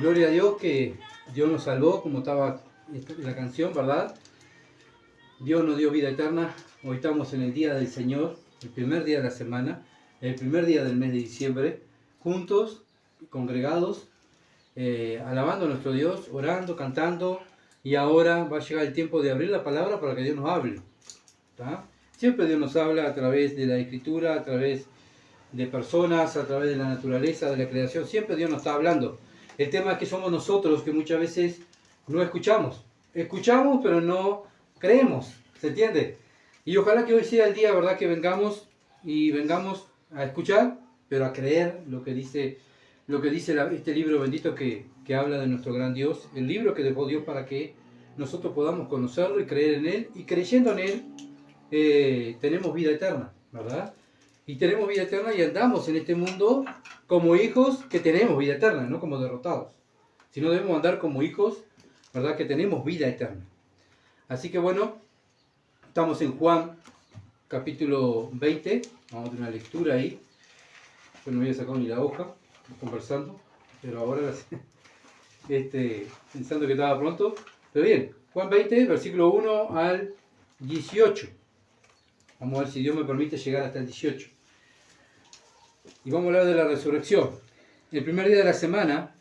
Gloria a Dios que Dios nos salvó, como estaba la canción, ¿verdad? Dios nos dio vida eterna. Hoy estamos en el día del Señor, el primer día de la semana, el primer día del mes de diciembre, juntos, congregados, alabando a nuestro Dios, orando, cantando, y ahora va a llegar el tiempo de abrir la palabra para que Dios nos hable. ¿Tá? Siempre Dios nos habla a través de la Escritura, a través de personas, a través de la naturaleza, de la creación. Siempre Dios nos está hablando. El tema es que somos nosotros que muchas veces no escuchamos. Escuchamos, pero no creemos. ¿Se entiende? Y ojalá que hoy sea el día, ¿verdad? Que vengamos a escuchar, pero a creer lo que dice este libro bendito que habla de nuestro gran Dios. El libro que dejó Dios para que nosotros podamos conocerlo y creer en Él. Y creyendo en Él, tenemos vida eterna, ¿verdad? Y tenemos vida eterna y andamos en este mundo como hijos que tenemos vida eterna, no como derrotados. Sino debemos andar como hijos, ¿verdad? Que tenemos vida eterna. Así que bueno, estamos en Juan capítulo 20. Vamos a tener una lectura ahí. Yo no había sacado ni la hoja, conversando, pero ahora pensando que estaba pronto. Pero bien, Juan 20, versículo 1 al 18. Vamos a ver si Dios me permite llegar hasta el 18. Y vamos a hablar de la resurrección. El primer día de la semana,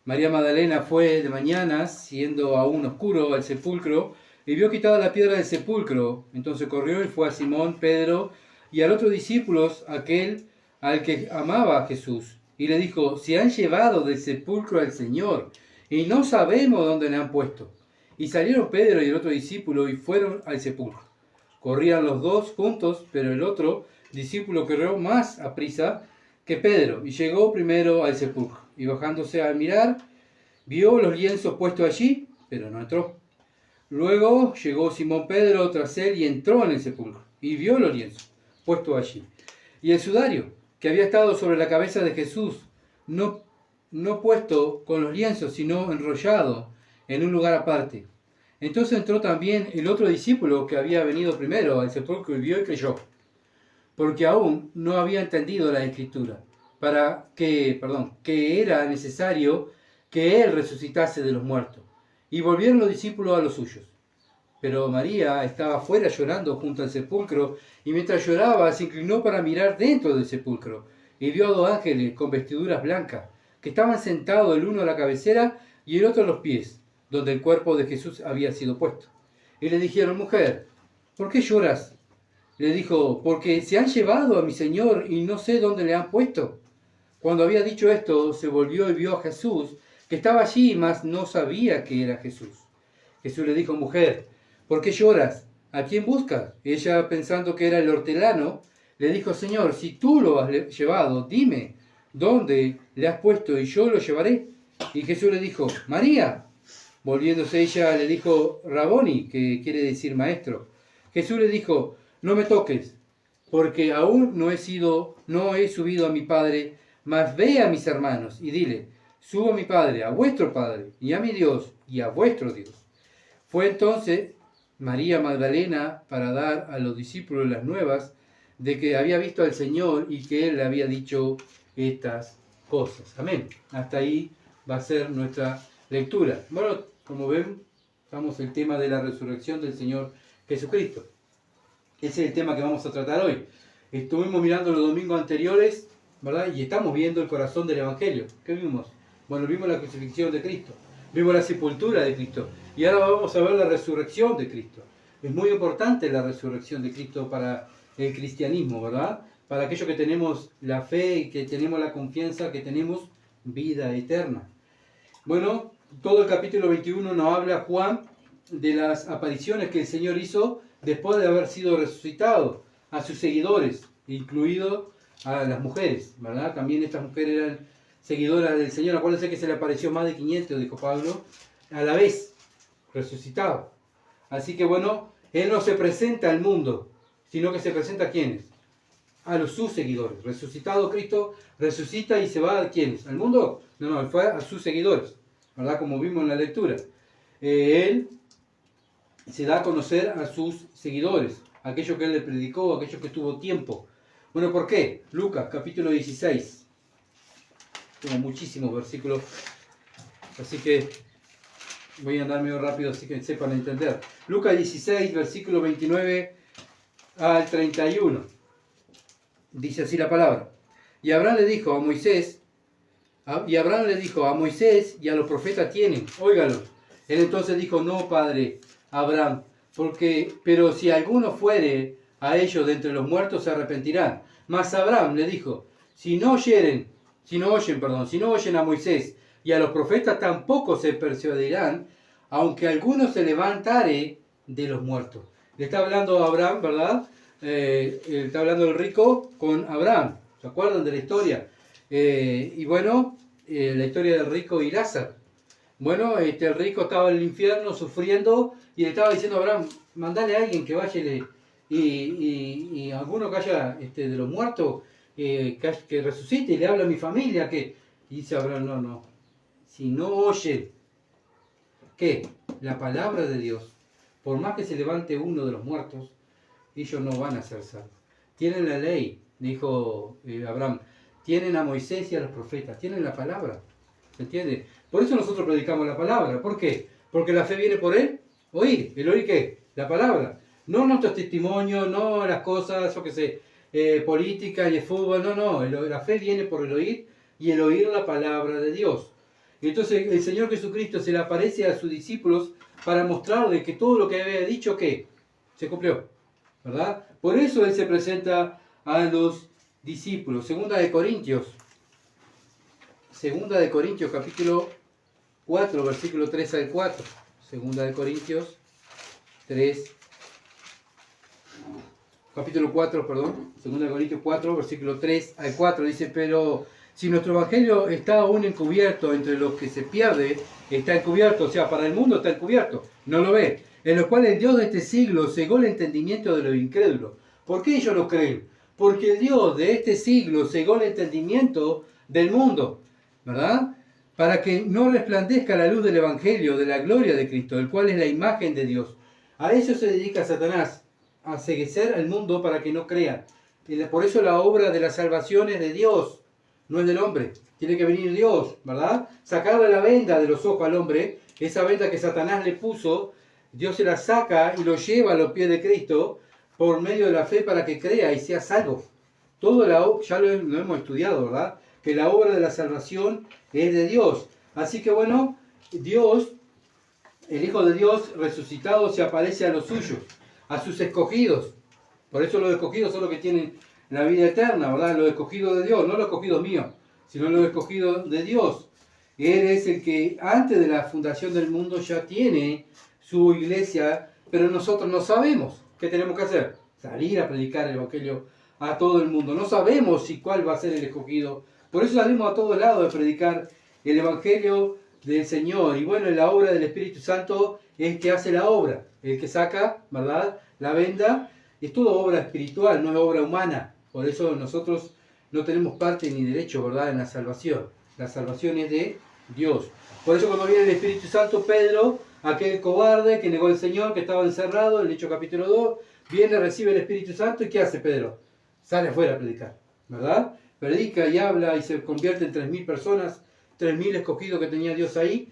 María Magdalena fue de mañana, siendo aún oscuro, al sepulcro, y vio quitada la piedra del sepulcro. Entonces corrió y fue a Simón, Pedro, y al otro discípulo, aquel al que amaba a Jesús, y le dijo: se han llevado del sepulcro al Señor, y no sabemos dónde le han puesto. Y salieron Pedro y el otro discípulo, y fueron al sepulcro. Corrían los dos juntos, pero el otro discípulo corrió más aprisa que Pedro, y llegó primero al sepulcro. Y bajándose a mirar, vio los lienzos puestos allí, pero no entró. Luego llegó Simón Pedro tras él y entró en el sepulcro, y vio los lienzos puestos allí, y el sudario que había estado sobre la cabeza de Jesús, no puesto con los lienzos, sino enrollado en un lugar aparte. Entonces entró también el otro discípulo que había venido primero al sepulcro y vio y creyó, porque aún no había entendido la Escritura, que era necesario que él resucitase de los muertos. Y volvieron los discípulos a los suyos. Pero María estaba afuera llorando junto al sepulcro, y mientras lloraba se inclinó para mirar dentro del sepulcro, y vio a dos ángeles con vestiduras blancas, que estaban sentados el uno a la cabecera y el otro a los pies, donde el cuerpo de Jesús había sido puesto. Y le dijeron: mujer, ¿por qué lloras? Le dijo: porque se han llevado a mi Señor y no sé dónde le han puesto. Cuando había dicho esto, se volvió y vio a Jesús, que estaba allí, mas no sabía que era Jesús. Jesús le dijo: mujer, ¿por qué lloras? ¿A quién buscas? Ella, pensando que era el hortelano, le dijo: Señor, si tú lo has llevado, dime dónde le has puesto y yo lo llevaré. Y Jesús le dijo: María. Volviéndose ella le dijo: Raboni, que quiere decir maestro. Jesús le dijo: no me toques, porque aún no he subido a mi Padre, mas ve a mis hermanos y dile: subo a mi Padre, a vuestro Padre, y a mi Dios, y a vuestro Dios. Fue entonces María Magdalena para dar a los discípulos las nuevas de que había visto al Señor y que Él le había dicho estas cosas. Amén. Hasta ahí va a ser nuestra lectura. Bueno, como ven, estamos en el tema de la resurrección del Señor Jesucristo. Ese es el tema que vamos a tratar hoy. Estuvimos mirando los domingos anteriores, ¿verdad? Y estamos viendo el corazón del Evangelio. ¿Qué vimos? Bueno, vimos la crucifixión de Cristo, vimos la sepultura de Cristo, y ahora vamos a ver la resurrección de Cristo. Es muy importante la resurrección de Cristo para el cristianismo, ¿verdad? Para aquellos que tenemos la fe y que tenemos la confianza que tenemos vida eterna. Bueno, todo el capítulo 21 nos habla Juan de las apariciones que el Señor hizo después de haber sido resucitado a sus seguidores, incluido a las mujeres, ¿verdad? También estas mujeres eran seguidoras del Señor. Acuérdense que se le apareció más de 500, dijo Pablo, a la vez, resucitado. Así que bueno, Él no se presenta al mundo, sino que se presenta a ¿quiénes? A sus seguidores. Resucitado Cristo, resucita y se va a ¿quiénes? ¿Al mundo? No, Él fue a sus seguidores, ¿verdad? Como vimos en la lectura. Él se da a conocer a sus seguidores, aquellos que Él le predicó, aquellos que tuvo tiempo. Bueno, ¿por qué? Lucas, capítulo 16. Tengo muchísimos versículos Así que voy a andar medio rápido, así que sepan entender. Lucas 16, versículo 29 al 31. Dice así la palabra. Y Abraham le dijo a Moisés y a los profetas tienen, óigalos. Él entonces dijo, no, padre Abraham, pero si alguno fuere a ellos de entre los muertos se arrepentirán. Mas Abraham le dijo, si no oyen a Moisés y a los profetas tampoco se persuadirán, aunque alguno se levantare de los muertos. Le está hablando a Abraham, ¿verdad? Está hablando el rico con Abraham. ¿Se acuerdan de la historia? Y bueno, la historia del rico y Lázaro. Bueno, el rico estaba en el infierno sufriendo y le estaba diciendo a Abraham, mandale a alguien que vaya y alguno que haya de los muertos, que resucite y le habla a mi familia. Y dice Abraham, no, si no oye, ¿qué? La palabra de Dios, por más que se levante uno de los muertos, ellos no van a ser salvos. Tienen la ley, dijo Abraham, tienen a Moisés y a los profetas, tienen la palabra. ¿Se entiende? Por eso nosotros predicamos la palabra. ¿Por qué? Porque la fe viene por él, oír. ¿El oír qué? La palabra. No nuestros testimonios, no las cosas, política y el fútbol, no. La fe viene por el oír y el oír la palabra de Dios. Entonces el Señor Jesucristo se le aparece a sus discípulos para mostrarles que todo lo que había dicho, ¿qué? Se cumplió, ¿verdad? Por eso Él se presenta a los discípulos. Segunda de Corintios capítulo 4, versículo 3 al 4. Segunda de Corintios 3, capítulo 4, perdón. Segunda de Corintios 4, versículo 3 al 4. Dice, pero si nuestro evangelio está aún encubierto entre los que se pierde, está encubierto, o sea, para el mundo está encubierto, no lo ve. En lo cual el Dios de este siglo cegó el entendimiento de los incrédulos. ¿Por qué ellos no creen? Porque el Dios de este siglo cegó el entendimiento del mundo, ¿verdad? Para que no resplandezca la luz del Evangelio, de la gloria de Cristo, el cual es la imagen de Dios. A eso se dedica Satanás, a ceguecer al mundo para que no crean. Por eso la obra de la salvación es de Dios, no es del hombre. Tiene que venir Dios, ¿verdad? Sacarle la venda de los ojos al hombre, esa venda que Satanás le puso, Dios se la saca y lo lleva a los pies de Cristo por medio de la fe para que crea y sea salvo. Ya lo hemos estudiado, ¿verdad? Que la obra de la salvación es de Dios. Así que bueno, Dios, el Hijo de Dios resucitado, se aparece a los suyos, a sus escogidos. Por eso los escogidos son los que tienen la vida eterna, ¿verdad? Los escogidos de Dios, no los escogidos míos, sino los escogidos de Dios. Él es el que antes de la fundación del mundo ya tiene su iglesia, pero nosotros no sabemos qué tenemos que hacer. Salir a predicar el Evangelio a todo el mundo. No sabemos cuál va a ser el escogido. Por eso salimos a todos lados de predicar el Evangelio del Señor. Y bueno, la obra del Espíritu Santo es el que hace la obra. El que saca, ¿verdad?, la venda. Es toda obra espiritual, no es obra humana. Por eso nosotros no tenemos parte ni derecho, ¿verdad?, en la salvación. La salvación es de Dios. Por eso cuando viene el Espíritu Santo, Pedro, aquel cobarde que negó al Señor, que estaba encerrado, en Hechos capítulo 2, viene, recibe el Espíritu Santo, ¿y qué hace Pedro? Sale afuera a predicar, ¿verdad? Predica y habla y se convierte en 3.000 personas, 3.000 escogidos que tenía Dios ahí,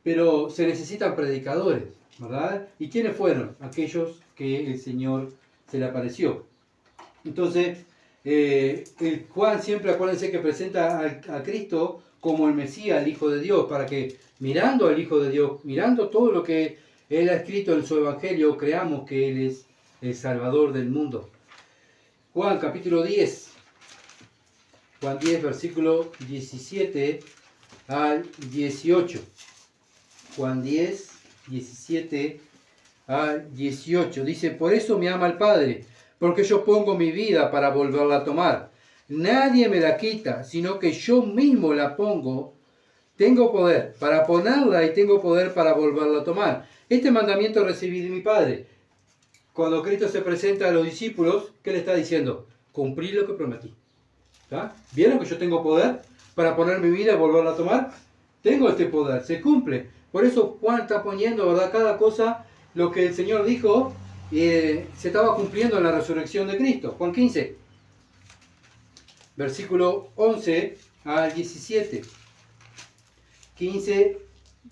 pero se necesitan predicadores, ¿verdad? ¿Y quiénes fueron? Aquellos que el Señor se le apareció. Entonces, Juan siempre, acuérdense que presenta a Cristo como el Mesías, el Hijo de Dios, para que mirando al Hijo de Dios, mirando todo lo que Él ha escrito en su Evangelio, creamos que Él es el Salvador del mundo. Juan capítulo 10. Juan 10, versículo 17 al 18. Juan 10, 17 al 18. Dice, por eso me ama el Padre, porque yo pongo mi vida para volverla a tomar. Nadie me la quita, sino que yo mismo la pongo. Tengo poder para ponerla y tengo poder para volverla a tomar. Este mandamiento recibí de mi Padre. Cuando Cristo se presenta a los discípulos, ¿qué le está diciendo? Cumplí lo que prometí. ¿Está? ¿Vieron que yo tengo poder para poner mi vida y volverla a tomar? Tengo este poder, se cumple. Por eso Juan está poniendo, ¿verdad?, cada cosa, lo que el Señor dijo, se estaba cumpliendo en la resurrección de Cristo. Juan 15, versículo 11 al 17. 15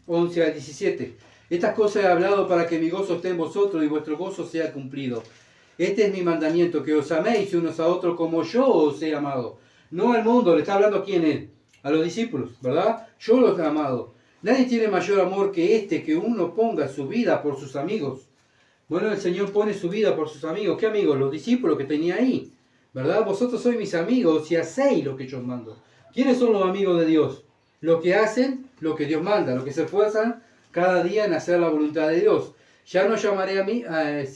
11 al 17. Estas cosas he hablado para que mi gozo esté en vosotros y vuestro gozo sea cumplido. Este es mi mandamiento, que os améis unos a otros como yo os he amado. No al mundo, le está hablando a quién es, a los discípulos, ¿verdad? Yo los he amado. Nadie tiene mayor amor que este, que uno ponga su vida por sus amigos. Bueno, el Señor pone su vida por sus amigos. ¿Qué amigos? Los discípulos que tenía ahí, ¿verdad? Vosotros sois mis amigos y hacéis lo que yo os mando. ¿Quiénes son los amigos de Dios? Los que hacen lo que Dios manda, los que se esfuerzan cada día en hacer la voluntad de Dios. Ya no llamaré a mí,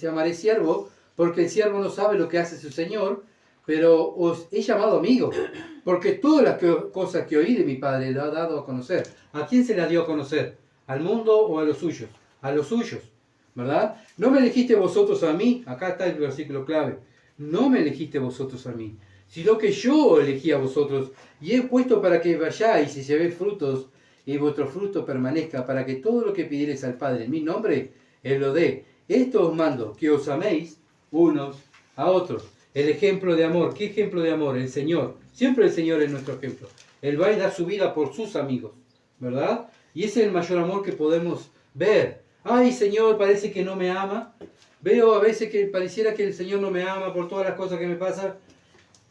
llamaré siervo, porque el siervo no sabe lo que hace su Señor, pero os he llamado amigos, porque todas las cosas que oí de mi Padre le ha dado a conocer. ¿A quién se las dio a conocer? ¿Al mundo o a los suyos? A los suyos, ¿verdad? No me elegiste vosotros a mí, acá está el versículo clave, no me elegiste vosotros a mí, sino que yo elegí a vosotros, y he puesto para que vayáis y llevéis frutos, y vuestro fruto permanezca, para que todo lo que pidiereis al Padre en mi nombre, Él lo dé. Esto os mando, que os améis unos a otros. El ejemplo de amor, ¿qué ejemplo de amor? El Señor. Siempre el Señor es nuestro ejemplo. Él va y da su vida por sus amigos, ¿verdad? Y ese es el mayor amor que podemos ver. Ay, Señor, parece que no me ama. Veo a veces que pareciera que el Señor no me ama por todas las cosas que me pasan.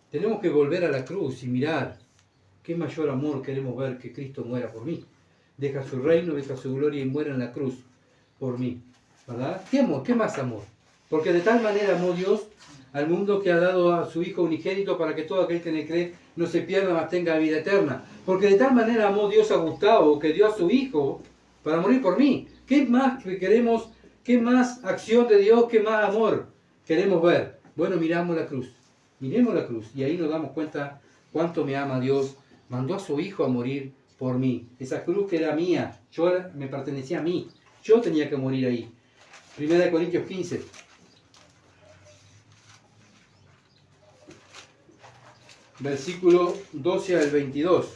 Tenemos que volver a la cruz y mirar qué mayor amor queremos ver que Cristo muera por mí. Deja su reino, deja su gloria y muera en la cruz por mí, ¿verdad? ¿Qué amor? ¿Qué más amor? Porque de tal manera amó Dios al mundo que ha dado a su Hijo unigénito para que todo aquel que en él cree no se pierda, mas tenga vida eterna. Porque de tal manera amó Dios a Gustavo que dio a su Hijo para morir por mí. ¿Qué más que queremos? ¿Qué más acción de Dios? ¿Qué más amor queremos ver? Bueno, miramos la cruz. Miremos la cruz y ahí nos damos cuenta cuánto me ama Dios. Mandó a su Hijo a morir por mí. Esa cruz que era mía, me pertenecía a mí. Yo tenía que morir ahí. 1 Corintios 15. Versículo 12 al 22.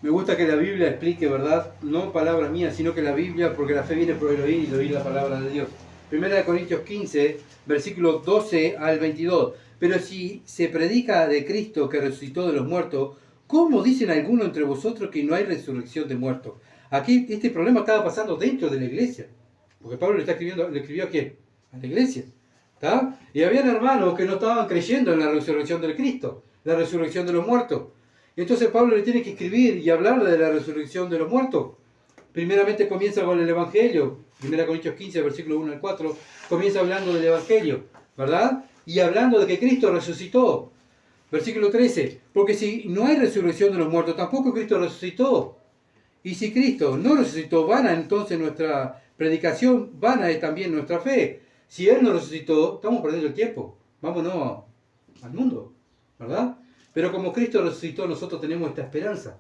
Me gusta que la Biblia explique, ¿verdad? No palabra mía, sino que la Biblia, porque la fe viene por el oír y el oír la palabra de Dios. 1 Corintios 15, versículo 12 al 22. Pero si se predica de Cristo que resucitó de los muertos, ¿cómo dicen algunos entre vosotros que no hay resurrección de muertos? Aquí este problema estaba pasando dentro de la iglesia. Porque Pablo le escribió a quién? A la iglesia. ¿Está? Y habían hermanos que no estaban creyendo en la resurrección del Cristo, la resurrección de los muertos. Y entonces Pablo le tiene que escribir y hablar de la resurrección de los muertos. Primeramente comienza con el Evangelio. 1 Corintios 15, versículo 1 al 4, comienza hablando del Evangelio, ¿verdad? Y hablando de que Cristo resucitó. Versículo 13, porque si no hay resurrección de los muertos, tampoco Cristo resucitó. Y si Cristo no resucitó, vana entonces nuestra predicación, vana es también nuestra fe. Si Él no resucitó, estamos perdiendo el tiempo. Vámonos al mundo, ¿verdad? Pero como Cristo resucitó, nosotros tenemos esta esperanza.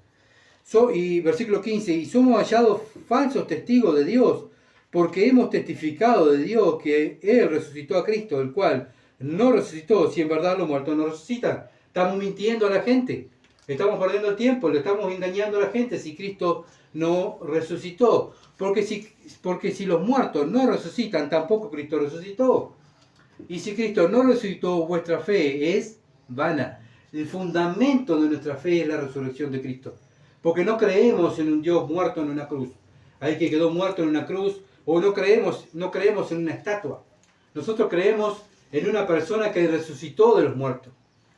Y versículo 15, y somos hallados falsos testigos de Dios, porque hemos testificado de Dios que Él resucitó a Cristo, el cual no resucitó, si en verdad los muertos no resucitan. Estamos mintiendo a la gente, estamos perdiendo el tiempo, le estamos engañando a la gente si Cristo no resucitó. Porque si los muertos no resucitan, tampoco Cristo resucitó. Y si Cristo no resucitó, vuestra fe es vana. El fundamento de nuestra fe es la resurrección de Cristo. Porque no creemos en un Dios muerto en una cruz. Hay que quedó muerto en una cruz. O no creemos en una estatua. Nosotros creemos en una persona que resucitó de los muertos.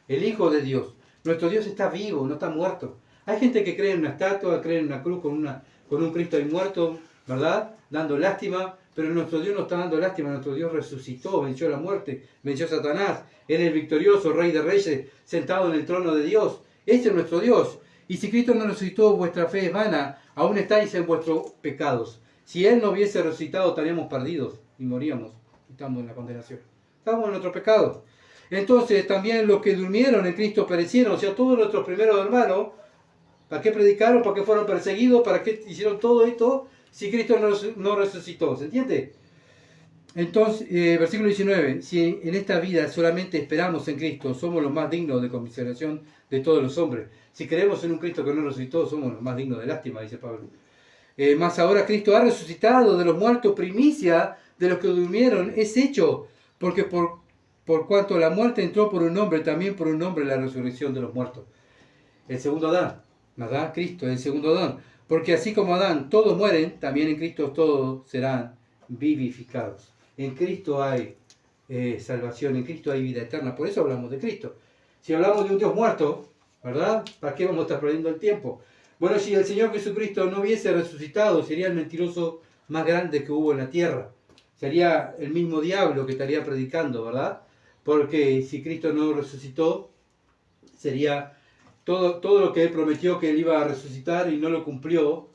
El Hijo de Dios. Nuestro Dios está vivo, no está muerto. Hay gente que cree en una estatua, cree en una cruz con un Cristo ahí muerto, ¿verdad? Dando lástima. Pero nuestro Dios no está dando lástima, nuestro Dios resucitó, venció la muerte, venció a Satanás. Él es el victorioso, Rey de Reyes, sentado en el trono de Dios. Ese es nuestro Dios. Y si Cristo no resucitó, vuestra fe es vana, aún estáis en vuestros pecados. Si Él no hubiese resucitado, estaríamos perdidos y moríamos. Estamos en la condenación. Estamos en nuestro pecado. Entonces también los que durmieron en Cristo perecieron, o sea, todos nuestros primeros hermanos, ¿para qué predicaron? ¿Para qué fueron perseguidos? ¿Para qué hicieron todo esto? Si Cristo no resucitó, ¿se entiende? Entonces, versículo 19, si en esta vida solamente esperamos en Cristo, somos los más dignos de conmiseración de todos los hombres. Si creemos en un Cristo que no resucitó, somos los más dignos de lástima, dice Pablo. Más ahora Cristo ha resucitado de los muertos, primicia de los que durmieron, es hecho, porque por cuanto la muerte entró por un hombre, también por un hombre la resurrección de los muertos. El segundo Adán, ¿verdad? Cristo, el segundo Adán. Porque así como Adán todos mueren, también en Cristo todos serán vivificados. En Cristo hay salvación, en Cristo hay vida eterna. Por eso hablamos de Cristo. Si hablamos de un Dios muerto, ¿verdad? ¿Para qué vamos a estar perdiendo el tiempo? Bueno, si el Señor Jesucristo no hubiese resucitado, sería el mentiroso más grande que hubo en la tierra. Sería el mismo diablo que estaría predicando, ¿verdad? Porque si Cristo no resucitó, sería todo lo que Él prometió que Él iba a resucitar y no lo cumplió,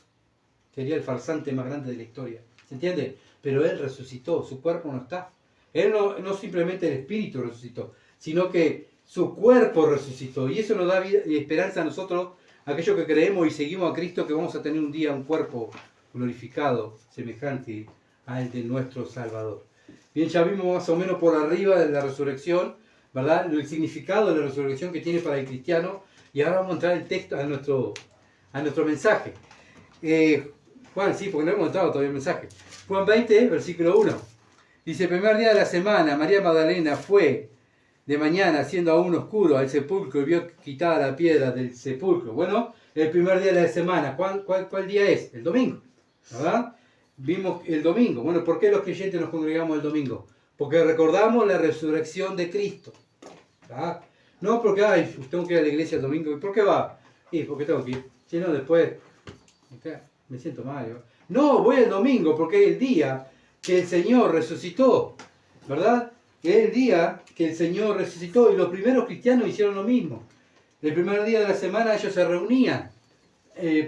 sería el farsante más grande de la historia. ¿Se entiende? Pero Él resucitó, su cuerpo no está. Él no simplemente el espíritu resucitó, sino que su cuerpo resucitó. Y eso nos da vida y esperanza a nosotros, aquellos que creemos y seguimos a Cristo, que vamos a tener un día un cuerpo glorificado, semejante al de nuestro Salvador. Bien, ya vimos más o menos por arriba de la resurrección, ¿verdad? El significado de la resurrección que tiene para el cristiano. Y ahora vamos a entrar el texto a nuestro mensaje. Juan, sí, porque no hemos entrado todavía el mensaje. Juan 20, versículo 1. Dice, el primer día de la semana, María Magdalena fue de mañana, siendo aún oscuro, al sepulcro y vio quitada la piedra del sepulcro. Bueno, el primer día de la semana, ¿cuál día es? El domingo, ¿verdad? Vimos el domingo. Bueno, ¿por qué los creyentes nos congregamos el domingo? Porque recordamos la resurrección de Cristo, ¿verdad? No porque, tengo que ir a la iglesia el domingo. ¿Y por qué va? Y porque tengo que ir. Si no, después me siento mal. ¿No? No, voy el domingo porque es el día que el Señor resucitó, ¿verdad? Es el día que el Señor resucitó y los primeros cristianos hicieron lo mismo. El primer día de la semana ellos se reunían.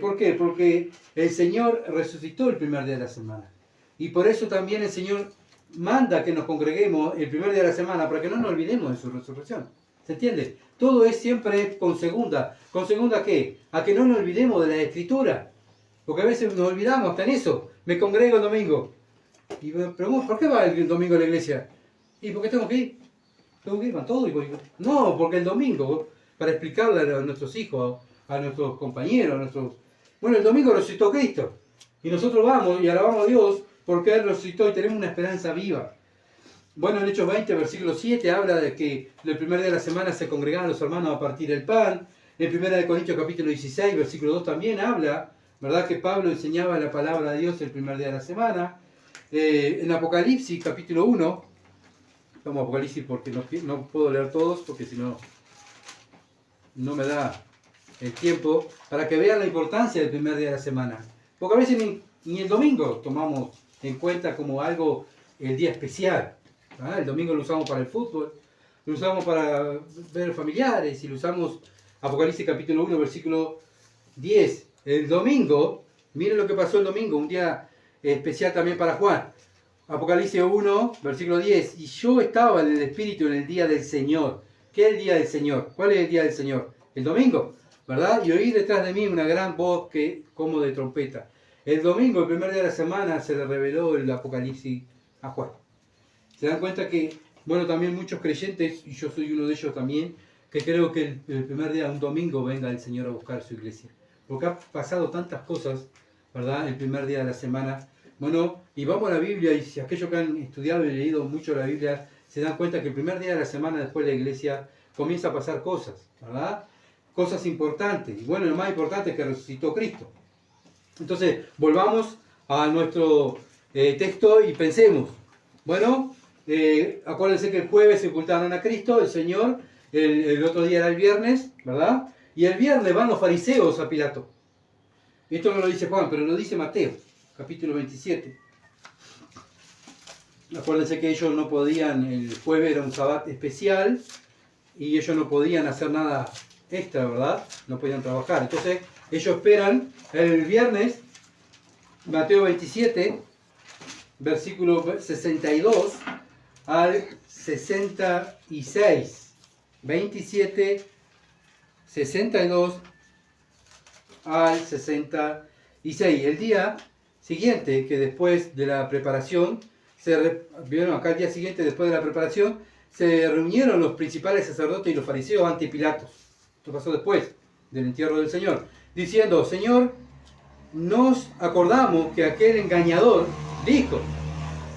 ¿Por qué? Porque el Señor resucitó el primer día de la semana. Y por eso también el Señor manda que nos congreguemos el primer día de la semana para que no nos olvidemos de su resurrección. ¿Se entiende? Todo es siempre con segunda. ¿Con segunda qué? A que no nos olvidemos de la Escritura. Porque a veces nos olvidamos hasta en eso. Me congrego el domingo. Y me pregunto, ¿por qué va el domingo a la iglesia? ¿Y por qué tengo que ir? ¿Tengo que ir con todo? No, porque el domingo, para explicarle a nuestros hijos, a nuestros compañeros, Bueno, el domingo resucitó Cristo. Y nosotros vamos y alabamos a Dios porque Él resucitó y tenemos una esperanza viva. Bueno, en Hechos 20, versículo 7, habla de que el primer día de la semana se congregaban los hermanos a partir el pan. En 1 Corintios capítulo 16, versículo 2 también habla, ¿verdad? Que Pablo enseñaba la palabra de Dios el primer día de la semana. En Apocalipsis capítulo 1, vamos a Apocalipsis porque no puedo leer todos, porque si no, no me da el tiempo, para que vean la importancia del primer día de la semana. Porque a veces ni el domingo tomamos en cuenta como algo, el día especial. El domingo lo usamos para el fútbol, lo usamos para ver familiares y lo usamos, Apocalipsis capítulo 1, versículo 10. El domingo, miren lo que pasó el domingo, un día especial también para Juan. Apocalipsis 1, versículo 10. Y yo estaba en el Espíritu en el día del Señor. ¿Qué es el día del Señor? ¿Cuál es el día del Señor? El domingo, ¿verdad? Y oí detrás de mí una gran voz como de trompeta. El domingo, el primer día de la semana, se le reveló el Apocalipsis a Juan. Se dan cuenta que, bueno, también muchos creyentes, y yo soy uno de ellos también, que creo que el primer día, un domingo, venga el Señor a buscar su iglesia. Porque ha pasado tantas cosas, ¿verdad? El primer día de la semana. Bueno, y vamos a la Biblia, y si aquellos que han estudiado y leído mucho la Biblia, se dan cuenta que el primer día de la semana después de la iglesia comienza a pasar cosas, ¿verdad? Cosas importantes. Y bueno, lo más importante es que resucitó Cristo. Entonces, volvamos a nuestro texto y pensemos. Bueno, acuérdense que el jueves sepultaron a Cristo, el Señor, el otro día era el viernes, ¿verdad? Y el viernes van los fariseos a Pilato. Esto no lo dice Juan, pero lo dice Mateo, capítulo 27. Acuérdense que ellos no podían, el jueves era un sabbat especial, y ellos no podían hacer nada extra, ¿verdad? No podían trabajar. Entonces, ellos esperan el viernes, Mateo 27, versículo 62 al 66. 27, 62 al 66. El día siguiente, que después de la preparación, vieron acá el día siguiente, después de la preparación, se reunieron los principales sacerdotes y los fariseos ante Pilatos. Esto pasó después del entierro del Señor, diciendo: Señor, nos acordamos que aquel engañador dijo,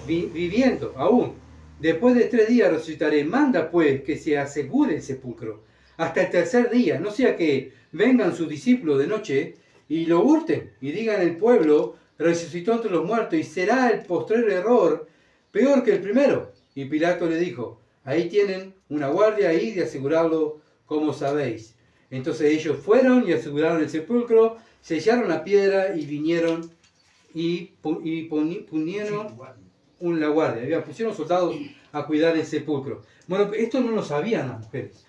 viviendo aún, después de 3 días resucitaré. Manda pues que se asegure el sepulcro hasta el tercer día, no sea que vengan sus discípulos de noche y lo hurten y digan el pueblo, resucitó entre los muertos y será el postrer error peor que el primero. Y Pilato le dijo, ahí tienen una guardia ahí de asegurarlo como sabéis. Entonces ellos fueron y aseguraron el sepulcro, sellaron la piedra y vinieron y pusieron la guardia. Pusieron soldados a cuidar el sepulcro. Bueno, esto no lo sabían las mujeres.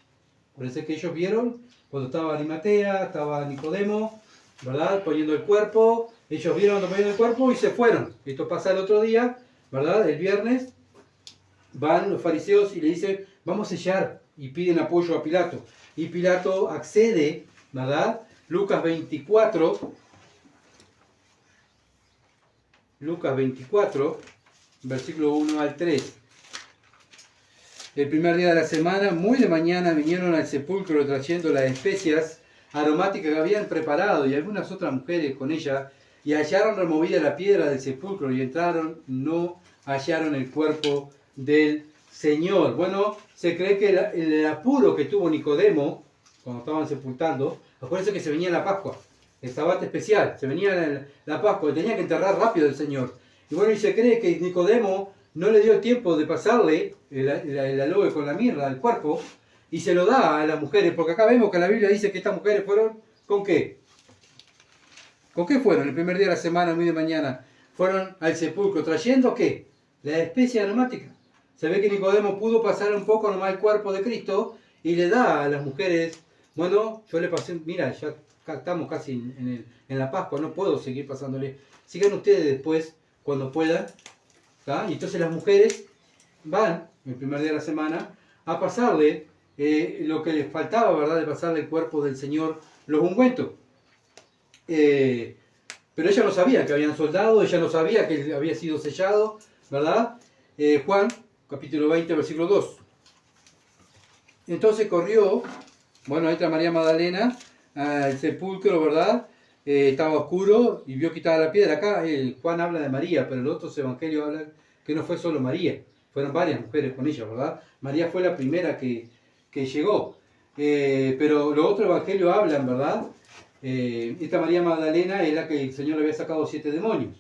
Parece que ellos vieron cuando estaba Arimatea, estaba Nicodemo, ¿verdad? Poniendo el cuerpo. Ellos vieron cuando ponían el cuerpo y se fueron. Esto pasa el otro día, ¿verdad? El viernes. Van los fariseos y le dicen, vamos a sellar, y piden apoyo a Pilato. Y Pilato accede, ¿verdad? Lucas 24, versículo 1 al 3. El primer día de la semana, muy de mañana, vinieron al sepulcro trayendo las especias aromáticas que habían preparado y algunas otras mujeres con ella, y hallaron removida la piedra del sepulcro y entraron, no hallaron el cuerpo del Señor. Bueno, se cree que el apuro que tuvo Nicodemo cuando estaban sepultando, acuérdense que se venía la Pascua, el sabate especial, se venía la Pascua, tenía que enterrar rápido el Señor. Y bueno, y se cree que Nicodemo no le dio tiempo de pasarle el aloe con la mirra al cuerpo y se lo da a las mujeres, porque acá vemos que la Biblia dice que estas mujeres fueron, ¿con qué? ¿Con qué fueron? El primer día de la semana, muy de mañana, fueron al sepulcro, trayendo ¿qué? La especia aromática. Se ve que Nicodemo pudo pasar un poco nomás el cuerpo de Cristo y le da a las mujeres, bueno, yo le pasé, mira, ya estamos casi en la Pascua, no puedo seguir pasándole. Sigan ustedes después, cuando puedan. ¿Tá? Y entonces las mujeres van, el primer día de la semana, a pasarle lo que les faltaba, ¿verdad? De pasarle el cuerpo del Señor, los ungüentos. Pero ella no sabía que habían soldado, ella no sabía que había sido sellado, ¿verdad? Juan, capítulo 20, versículo 2. Entonces corrió, bueno, entra María Magdalena al sepulcro, ¿verdad? Estaba oscuro y vio quitada la piedra. Acá Juan habla de María, pero los otros evangelios hablan que no fue solo María, fueron varias mujeres con ella, ¿verdad? María fue la primera que llegó. Pero los otros evangelios hablan, ¿verdad? Esta María Magdalena es la que el Señor le había sacado 7 demonios.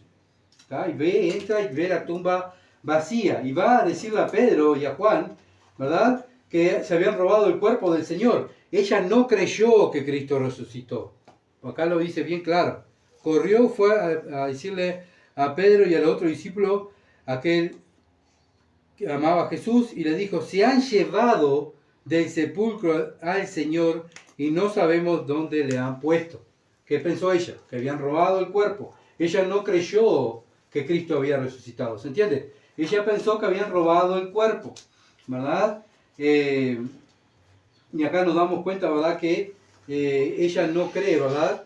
¿Tá? Y entra y ve la tumba vacía y va a decirle a Pedro y a Juan, ¿verdad? Que se habían robado el cuerpo del Señor. Ella no creyó que Cristo resucitó. Acá lo dice bien claro. Corrió, fue a decirle a Pedro y al otro discípulo, aquel que amaba a Jesús, y le dijo, se han llevado del sepulcro al Señor y no sabemos dónde le han puesto. ¿Qué pensó ella? Que habían robado el cuerpo. Ella no creyó que Cristo había resucitado. ¿Se entiende? Ella pensó que habían robado el cuerpo, ¿verdad? Y acá nos damos cuenta, ¿verdad? Que ella no cree, ¿verdad?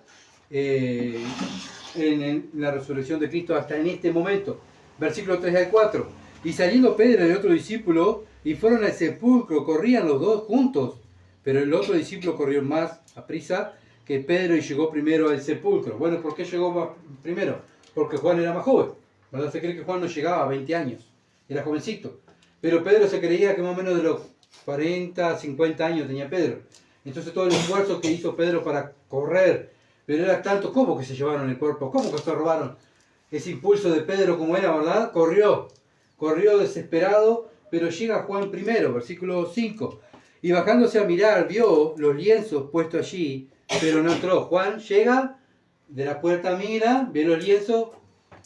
En la resurrección de Cristo hasta en este momento. Versículo 3 al 4. Y saliendo Pedro y otro discípulo, y fueron al sepulcro, corrían los dos juntos, pero el otro discípulo corrió más a prisa que Pedro y llegó primero al sepulcro. Bueno, ¿por qué llegó primero? Porque Juan era más joven, ¿verdad? Se cree que Juan no llegaba a 20 años, era jovencito. Pero Pedro se creía que más o menos de los 40, 50 años tenía Pedro. Entonces todo el esfuerzo que hizo Pedro para correr, pero era tanto, ¿cómo que se llevaron el cuerpo? ¿Cómo que se robaron? Ese impulso de Pedro como era, ¿verdad? Corrió desesperado, pero llega Juan primero, versículo 5. Y bajándose a mirar, vio los lienzos puestos allí, pero no entró. Juan llega, de la puerta mira, ve los lienzos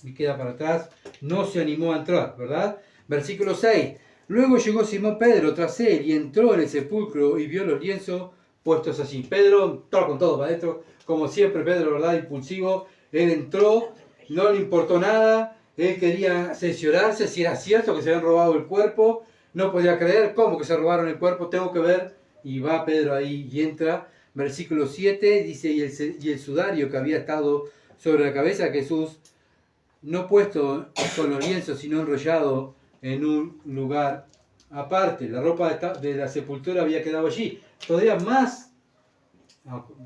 y queda para atrás. No se animó a entrar, ¿verdad? Versículo 6. Luego llegó Simón Pedro tras él y entró en el sepulcro y vio los lienzos puestos allí. Pedro entró con todo para adentro, como siempre Pedro, ¿verdad? Impulsivo. Él entró, no le importó nada. Él quería cerciorarse si era cierto que se habían robado el cuerpo. No podía creer cómo que se robaron el cuerpo. Tengo que ver. Y va Pedro ahí y entra. Versículo 7 dice, y el sudario que había estado sobre la cabeza de Jesús, no puesto con los lienzos, sino enrollado en un lugar aparte. La ropa de la sepultura había quedado allí. Todavía más,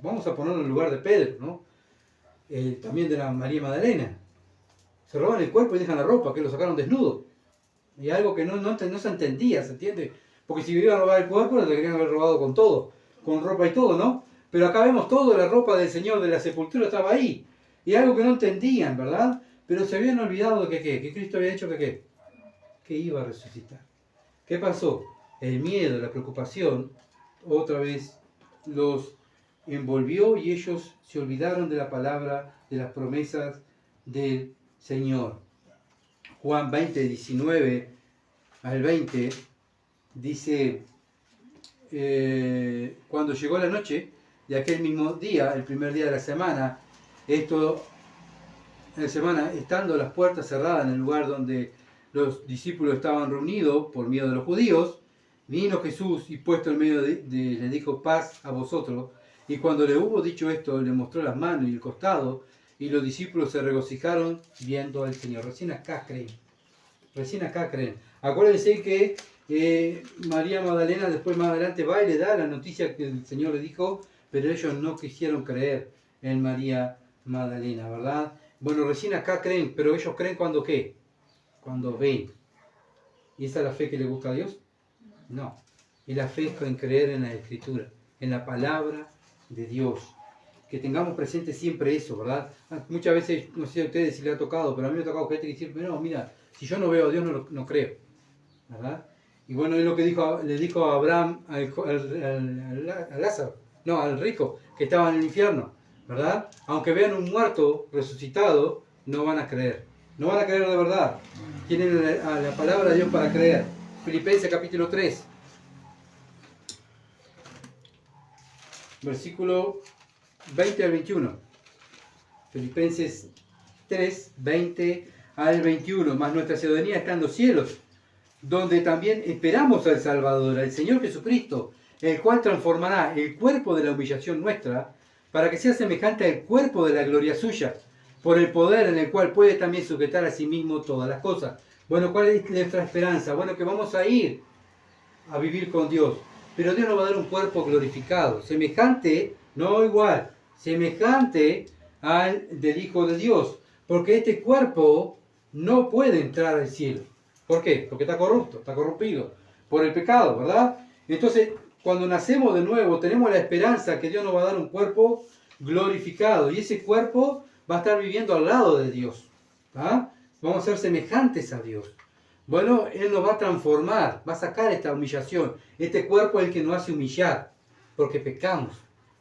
vamos a ponerlo en el lugar de Pedro, ¿no? También de la María Magdalena. Se roban el cuerpo y dejan la ropa, que lo sacaron desnudo. Y algo que no se entendía, ¿se entiende? Porque si iban a robar el cuerpo, lo querían haber robado con todo, con ropa y todo, ¿no? Pero acá vemos todo, la ropa del Señor de la sepultura estaba ahí. Y algo que no entendían, ¿verdad? Pero se habían olvidado de que ¿qué? Que Cristo había dicho que ¿qué? Que iba a resucitar. ¿Qué pasó? El miedo, la preocupación, otra vez los envolvió y ellos se olvidaron de la palabra, de las promesas del Señor. Juan 20, 19 al 20 dice, cuando llegó la noche de aquel mismo día, el primer día de la semana, estando las puertas cerradas en el lugar donde los discípulos estaban reunidos por miedo de los judíos, vino Jesús y puesto en medio les dijo, paz a vosotros. Y cuando le hubo dicho esto, le mostró las manos y el costado, y los discípulos se regocijaron viendo al Señor. Recién acá creen. Acuérdense que María Magdalena después más adelante va y le da la noticia que el Señor le dijo, pero ellos no quisieron creer en María Magdalena, ¿verdad? Bueno, recién acá creen, pero ellos creen cuando ¿qué? Cuando ven. ¿Y esa es la fe que le gusta a Dios? No. Y la fe es en creer en la Escritura, en la palabra de Dios. Que tengamos presente siempre eso, ¿verdad? Muchas veces, no sé a ustedes si les ha tocado, pero a mí me ha tocado gente que dice, no, mira, si yo no veo a Dios, no creo, ¿verdad? Y bueno, es lo que le dijo a Abraham, al Lázaro, no, al rico, que estaba en el infierno, ¿verdad? Aunque vean un muerto resucitado, no van a creer. No van a creer de verdad. Tienen a la palabra de Dios para creer. Filipenses capítulo 3. Versículo 20 al 21. Filipenses 3, 20 al 21. Mas nuestra ciudadanía está en los cielos, donde también esperamos al Salvador, al Señor Jesucristo, el cual transformará el cuerpo de la humillación nuestra, para que sea semejante al cuerpo de la gloria suya, por el poder en el cual puede también sujetar a sí mismo todas las cosas. Bueno, ¿cuál es nuestra esperanza? Bueno, que vamos a ir a vivir con Dios, pero Dios nos va a dar un cuerpo glorificado, semejante, no igual, semejante al del Hijo de Dios, porque este cuerpo no puede entrar al cielo. ¿Por qué? Porque está corrupto, está corrompido por el pecado, ¿verdad? Entonces, cuando nacemos de nuevo, tenemos la esperanza que Dios nos va a dar un cuerpo glorificado, y ese cuerpo va a estar viviendo al lado de Dios. ¿Ah? Vamos a ser semejantes a Dios. Bueno, Él nos va a transformar, va a sacar esta humillación. Este cuerpo es el que nos hace humillar, porque pecamos,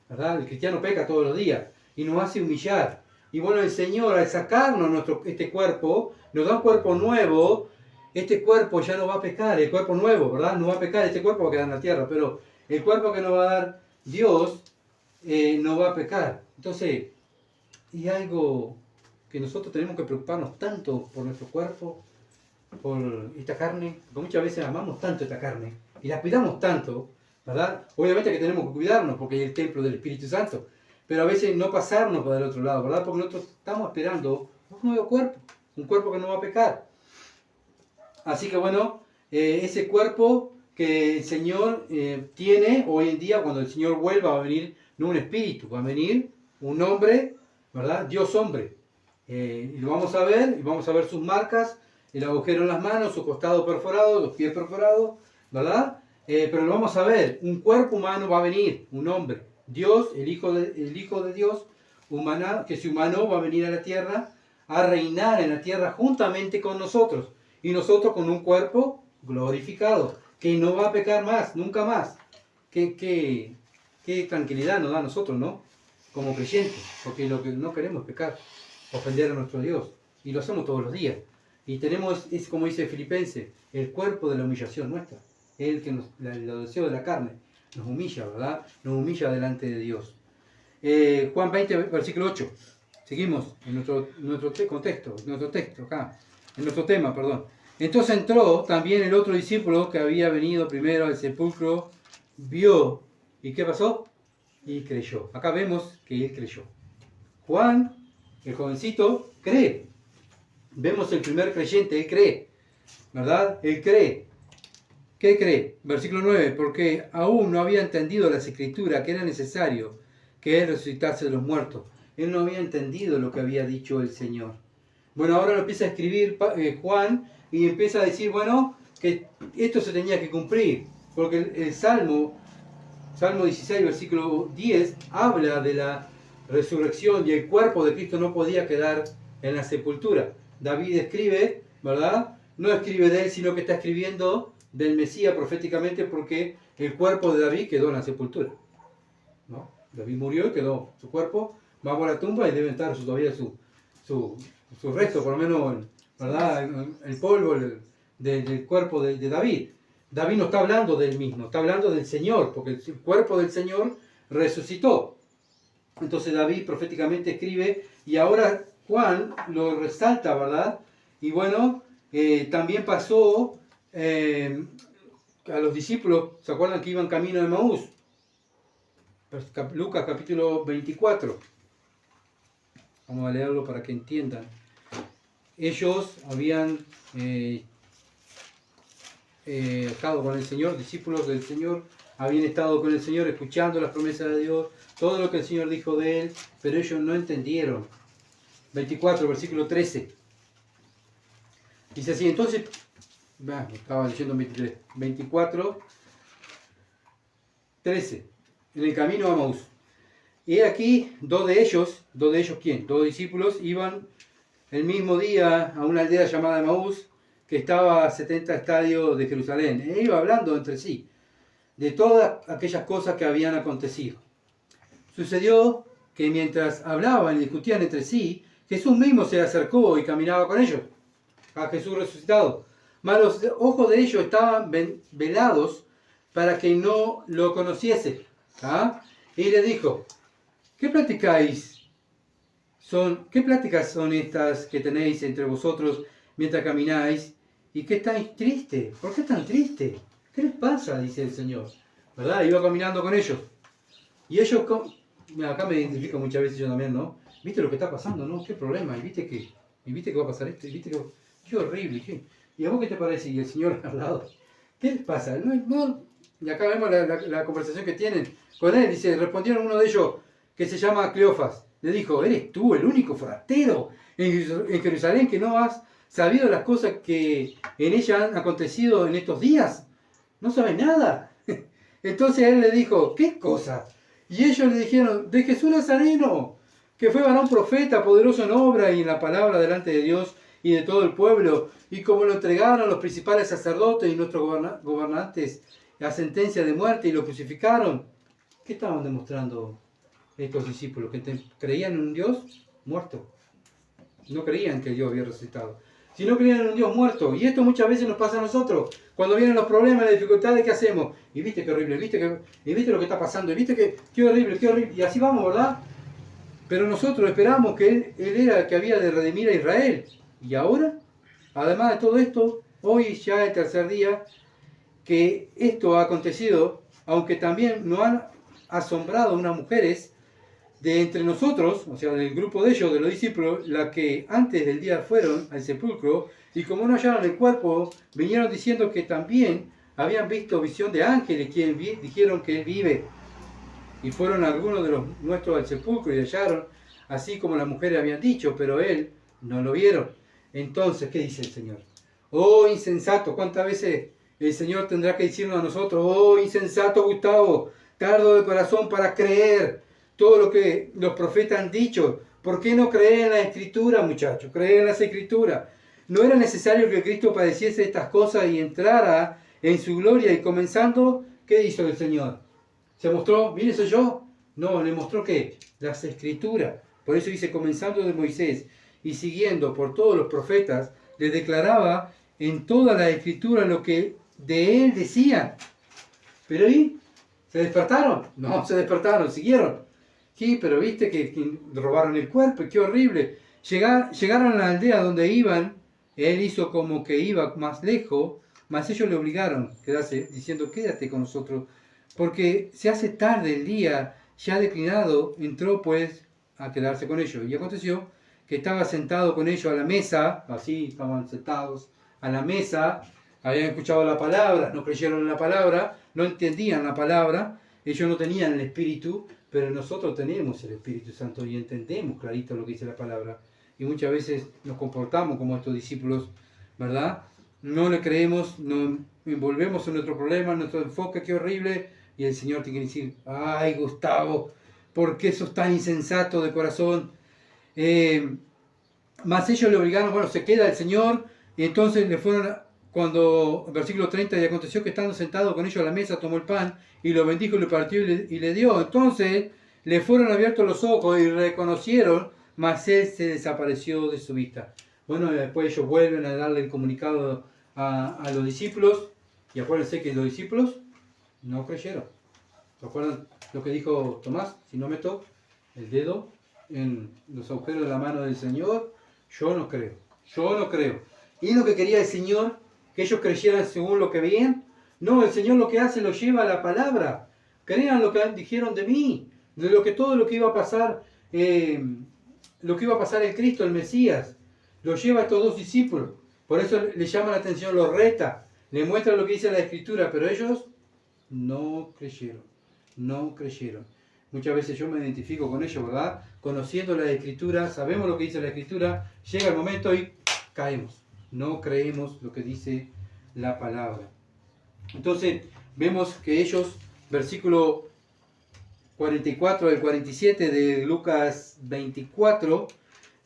¿verdad? El cristiano peca todos los días y nos hace humillar. Y bueno, el Señor, al sacarnos este cuerpo, nos da un cuerpo nuevo. Este cuerpo ya no va a pecar, el cuerpo nuevo, ¿verdad? No va a pecar, este cuerpo va a quedar en la tierra, pero el cuerpo que nos va a dar Dios no va a pecar. Entonces, y algo que nosotros tenemos que preocuparnos tanto por nuestro cuerpo, por esta carne, porque muchas veces amamos tanto esta carne y la cuidamos tanto, ¿verdad? Obviamente que tenemos que cuidarnos porque es el templo del Espíritu Santo, pero a veces no pasarnos para el otro lado, ¿verdad? Porque nosotros estamos esperando un nuevo cuerpo, un cuerpo que no va a pecar. Así que bueno, ese cuerpo que el Señor tiene hoy en día, cuando el Señor vuelva, va a venir no un espíritu, va a venir un hombre, ¿verdad? Dios hombre. Y lo vamos a ver, y vamos a ver sus marcas, el agujero en las manos, su costado perforado, los pies perforados, ¿verdad? Pero lo vamos a ver, un cuerpo humano va a venir, un hombre. Dios, el Hijo de Dios, que se humanó, va a venir a la tierra, a reinar en la tierra juntamente con nosotros. Y nosotros con un cuerpo glorificado, que no va a pecar más, nunca más. Qué tranquilidad nos da a nosotros, ¿no? Como creyentes, porque lo que no queremos es pecar, ofender a nuestro Dios. Y lo hacemos todos los días. Y tenemos, es como dice Filipenses, el cuerpo de la humillación nuestra. El que los deseos de la carne nos humilla, ¿verdad? Nos humilla delante de Dios. Juan 20, versículo 8. Seguimos en nuestro texto acá, en nuestro tema, perdón. Entonces entró también el otro discípulo que había venido primero al sepulcro, vio, ¿y qué pasó? Y creyó. Acá vemos que él creyó. Juan, el jovencito, cree. Vemos el primer creyente, él cree, ¿verdad? Él cree. ¿Qué cree? Versículo 9, porque aún no había entendido las escrituras que era necesario que él resucitase de los muertos. Él no había entendido lo que había dicho el Señor. Bueno, ahora lo empieza a escribir Juan y empieza a decir, bueno, que esto se tenía que cumplir, porque el Salmo Salmo 16, versículo 10, habla de la resurrección y el cuerpo de Cristo no podía quedar en la sepultura. David escribe, ¿verdad? No escribe de él, sino que está escribiendo del Mesías proféticamente, porque el cuerpo de David quedó en la sepultura, ¿no? David murió y quedó su cuerpo, vamos a la tumba y debe estar todavía su resto, por lo menos, ¿verdad? El polvo del cuerpo de David. David no está hablando del mismo, está hablando del Señor, porque el cuerpo del Señor resucitó. Entonces David proféticamente escribe, y ahora Juan lo resalta, ¿verdad? Y bueno, también pasó a los discípulos, ¿se acuerdan que iban camino de Emaús? Lucas capítulo 24. Vamos a leerlo para que entiendan. Ellos habían estado con el Señor, discípulos del Señor, habían estado con el Señor escuchando las promesas de Dios, todo lo que el Señor dijo de él, pero ellos no entendieron. 24, versículo 13. Dice así, entonces, estaba leyendo 23, 24, 13, en el camino a Emaús. Y aquí, dos de ellos, ¿quién? Dos discípulos iban el mismo día a una aldea llamada Emaús, que estaba a 70 estadios de Jerusalén. E iba hablando entre sí de todas aquellas cosas que habían acontecido. Sucedió que mientras hablaban y discutían entre sí, Jesús mismo se acercó y caminaba con ellos, a Jesús resucitado. Mas los ojos de ellos estaban velados para que no lo conociese. ¿Ah? Y le dijo, ¿qué pláticas son estas que tenéis entre vosotros mientras camináis? ¿Y qué estáis tristes? ¿Por qué tan tristes? ¿Qué les pasa? Dice el Señor. ¿Verdad? Iba caminando con ellos. Y ellos, acá me identifico muchas veces yo también, ¿no? ¿Viste lo que está pasando, no? ¿Qué problema? ¿Y viste que va a pasar esto? ¿Y viste que qué horrible? ¿Y a vos qué te parece? Y el Señor al lado. ¿Qué les pasa? Y acá vemos la conversación que tienen con él. Dice, respondieron uno de ellos, que se llama Cleofas. Le dijo, ¿eres tú el único forastero en Jerusalén que no has sabido las cosas que en ella han acontecido en estos días? ¿No sabes nada? Entonces él le dijo, ¿qué cosa? Y ellos le dijeron, de Jesús Nazareno, que fue varón profeta, poderoso en obra y en la palabra delante de Dios y de todo el pueblo, y como lo entregaron los principales sacerdotes y nuestros gobernantes a sentencia de muerte y lo crucificaron. ¿Qué estaban demostrando estos discípulos? Que creían en un Dios muerto. No creían que Dios había resucitado. Si no creían en un Dios muerto. Y esto muchas veces nos pasa a nosotros. Cuando vienen los problemas, las dificultades, ¿qué hacemos? Y viste qué horrible, y viste lo que está pasando, y viste qué horrible, qué horrible. Y así vamos, ¿verdad? Pero nosotros esperamos que él era el que había de redimir a Israel. Y ahora, además de todo esto, hoy ya es el tercer día que esto ha acontecido, aunque también nos han asombrado unas mujeres de entre nosotros, o sea, del grupo de ellos, de los discípulos, la que antes del día fueron al sepulcro, y como no hallaron el cuerpo, vinieron diciendo que también habían visto visión de ángeles, quienes dijeron que él vive. Y fueron algunos de los nuestros al sepulcro y hallaron, así como las mujeres habían dicho, pero él no lo vieron. Entonces, ¿qué dice el Señor? Oh insensato, ¿cuántas veces el Señor tendrá que decirnos a nosotros? Oh insensato Gustavo, tardo de corazón para creer todo lo que los profetas han dicho. ¿Por qué no creer en la Escritura, muchachos? Creer en las Escrituras. ¿No era necesario que Cristo padeciese estas cosas y entrara en su gloria? Y comenzando, ¿qué hizo el Señor? ¿Se mostró? ¿Mire, soy yo? No, le mostró ¿qué? Las Escrituras. Por eso dice, comenzando de Moisés y siguiendo por todos los profetas, les declaraba en toda la Escritura lo que de él decía. Pero ¿y? ¿Se despertaron? No, se despertaron, siguieron. Sí, pero viste que robaron el cuerpo, qué horrible. Llegaron a la aldea donde iban, él hizo como que iba más lejos, mas ellos le obligaron a quedarse, diciendo, quédate con nosotros, porque se hace tarde el día, ya declinado, entró pues a quedarse con ellos. Y aconteció que estaba sentado con ellos a la mesa, así estaban sentados a la mesa, habían escuchado la palabra, no creyeron en la palabra, no entendían la palabra, ellos no tenían el Espíritu, pero nosotros tenemos el Espíritu Santo y entendemos clarito lo que dice la palabra. Y muchas veces nos comportamos como estos discípulos, ¿verdad? No le creemos, nos envolvemos en nuestro problema, en nuestro enfoque, qué horrible, Y el Señor te quiere decir, ay Gustavo, ¿por qué sos tan insensato de corazón? Mas ellos le obligaron, bueno, se queda el Señor, y entonces le fueron, cuando, versículo 30, y aconteció que estando sentado con ellos a la mesa, tomó el pan, y lo bendijo, y lo partió, y le dio. Entonces le fueron abiertos los ojos, y reconocieron, mas él se desapareció de su vista. Bueno, después ellos vuelven a darle el comunicado a los discípulos, y acuérdense que los discípulos no creyeron. ¿Se acuerdan lo que dijo Tomás? Si no meto el dedo en los agujeros de la mano del Señor, yo no creo. Yo no creo. ¿Y lo que quería el Señor? Que ellos creyeran según lo que veían. No, el Señor lo que hace lo lleva a la palabra. Crean lo que dijeron de mí, de lo que todo lo que iba a pasar, lo que iba a pasar en Cristo, el Mesías. Lo lleva a estos dos discípulos. Por eso le llama la atención, lo reta, le muestra lo que dice la Escritura, pero ellos no creyeron. No creyeron. Muchas veces yo me identifico con ellos, ¿verdad? Conociendo la Escritura, sabemos lo que dice la Escritura, llega el momento y caemos. No creemos lo que dice la palabra. Entonces, vemos que ellos, versículo 44 al 47 de Lucas 24,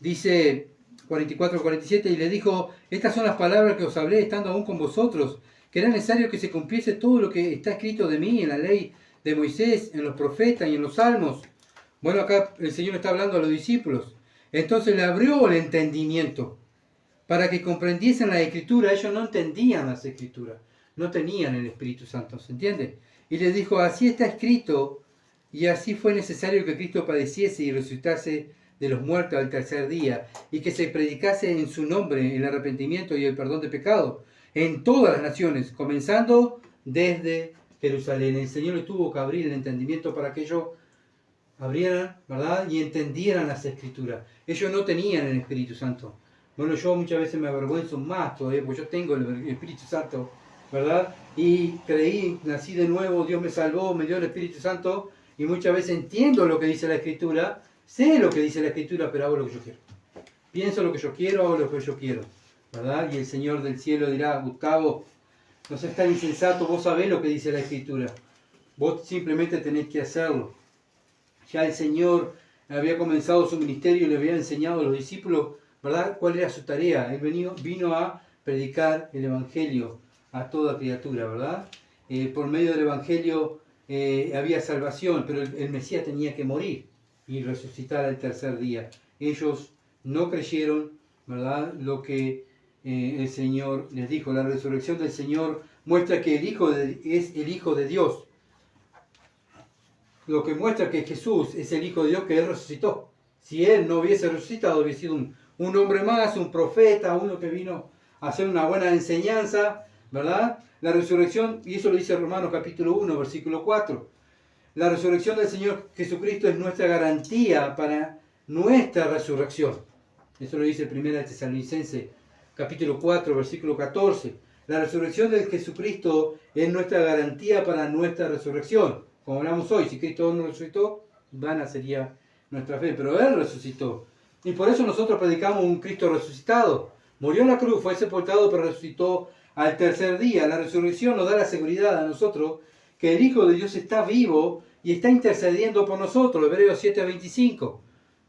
dice 44 al 47, y le dijo, estas son las palabras que os hablé estando aún con vosotros, que era necesario que se cumpliese todo lo que está escrito de mí en la ley de Moisés, en los profetas y en los salmos. Bueno, acá el Señor está hablando a los discípulos. Entonces le abrió el entendimiento para que comprendiesen la Escritura. Ellos no entendían las Escrituras, no tenían el Espíritu Santo, ¿se entiende? Y les dijo, así está escrito, y así fue necesario que Cristo padeciese y resucitase de los muertos al tercer día, y que se predicase en su nombre el arrepentimiento y el perdón de pecado en todas las naciones, comenzando desde Jerusalén. El Señor le tuvo que abrir el entendimiento para que ellos abrieran, ¿verdad? Y entendieran las Escrituras. Ellos no tenían el Espíritu Santo. Bueno, yo muchas veces me avergüenzo más todavía, porque yo tengo el Espíritu Santo, ¿verdad? Y creí, nací de nuevo, Dios me salvó, me dio el Espíritu Santo, y muchas veces entiendo lo que dice la Escritura, sé lo que dice la Escritura, pero hago lo que yo quiero. Pienso lo que yo quiero, hago lo que yo quiero, ¿verdad? Y el Señor del cielo dirá, Gustavo, no seas tan insensato, vos sabés lo que dice la Escritura. Vos simplemente tenés que hacerlo. Ya el Señor había comenzado su ministerio y le había enseñado a los discípulos, ¿verdad?, cuál era su tarea. Él vino a predicar el Evangelio a toda criatura, ¿verdad? Por medio del Evangelio había salvación, pero el Mesías tenía que morir y resucitar al tercer día. Ellos no creyeron, ¿verdad?, lo que el Señor les dijo. La resurrección del Señor muestra que el Hijo es el Hijo de Dios. Lo que muestra que Jesús es el Hijo de Dios, que Él resucitó. Si Él no hubiese resucitado, hubiese sido un hombre más, un profeta, uno que vino a hacer una buena enseñanza, ¿verdad? La resurrección, y eso lo dice Romanos capítulo 1, versículo 4. La resurrección del Señor Jesucristo es nuestra garantía para nuestra resurrección. Eso lo dice 1 Tesalonicenses capítulo 4, versículo 14. La resurrección de Jesucristo es nuestra garantía para nuestra resurrección. Como hablamos hoy, si Cristo no resucitó, vana sería nuestra fe, pero Él resucitó. Y por eso nosotros predicamos un Cristo resucitado. Murió en la cruz, fue sepultado, pero resucitó al tercer día. La resurrección nos da la seguridad a nosotros que el Hijo de Dios está vivo y está intercediendo por nosotros. Hebreos 7:25.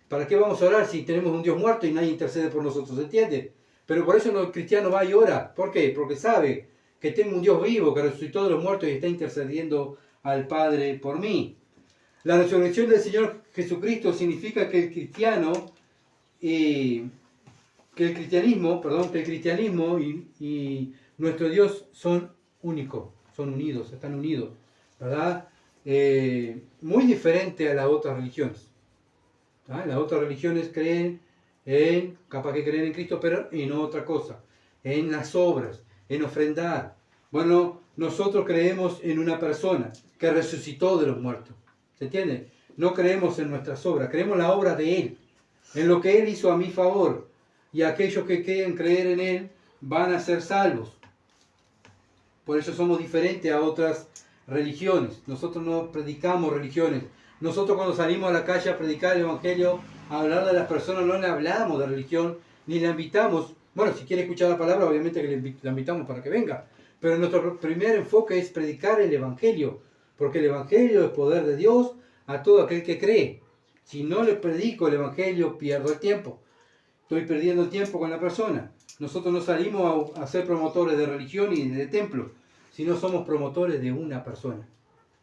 ¿Para qué vamos a orar si tenemos un Dios muerto y nadie intercede por nosotros? ¿Se entiende? Pero por eso el cristiano va y ora. ¿Por qué? Porque sabe que tengo un Dios vivo que resucitó de los muertos y está intercediendo al Padre por mí. La resurrección del Señor Jesucristo significa que el cristianismo y nuestro Dios son únicos, son unidos, están unidos, ¿verdad? Muy diferente a las otras religiones. Las otras religiones creen capaz que creen en Cristo, pero en otra cosa, en las obras, en ofrendar. Bueno, nosotros creemos en una persona que resucitó de los muertos. ¿Se entiende? No creemos en nuestras obras, creemos en la obra de Él, en lo que Él hizo a mi favor. Y aquellos que quieren creer en Él van a ser salvos. Por eso somos diferentes a otras religiones. Nosotros no predicamos religiones. Nosotros cuando salimos a la calle a predicar el Evangelio, a hablar de las personas, no le hablamos de religión, ni le invitamos. Bueno, si quiere escuchar la palabra, obviamente que le invitamos para que venga. Pero nuestro primer enfoque es predicar el Evangelio. porque el Evangelio es poder de Dios a todo aquel que cree. Si no le predico el Evangelio, pierdo el tiempo. Estoy perdiendo el tiempo con la persona. Nosotros no salimos a ser promotores de religión y de templo, sino somos promotores de una persona.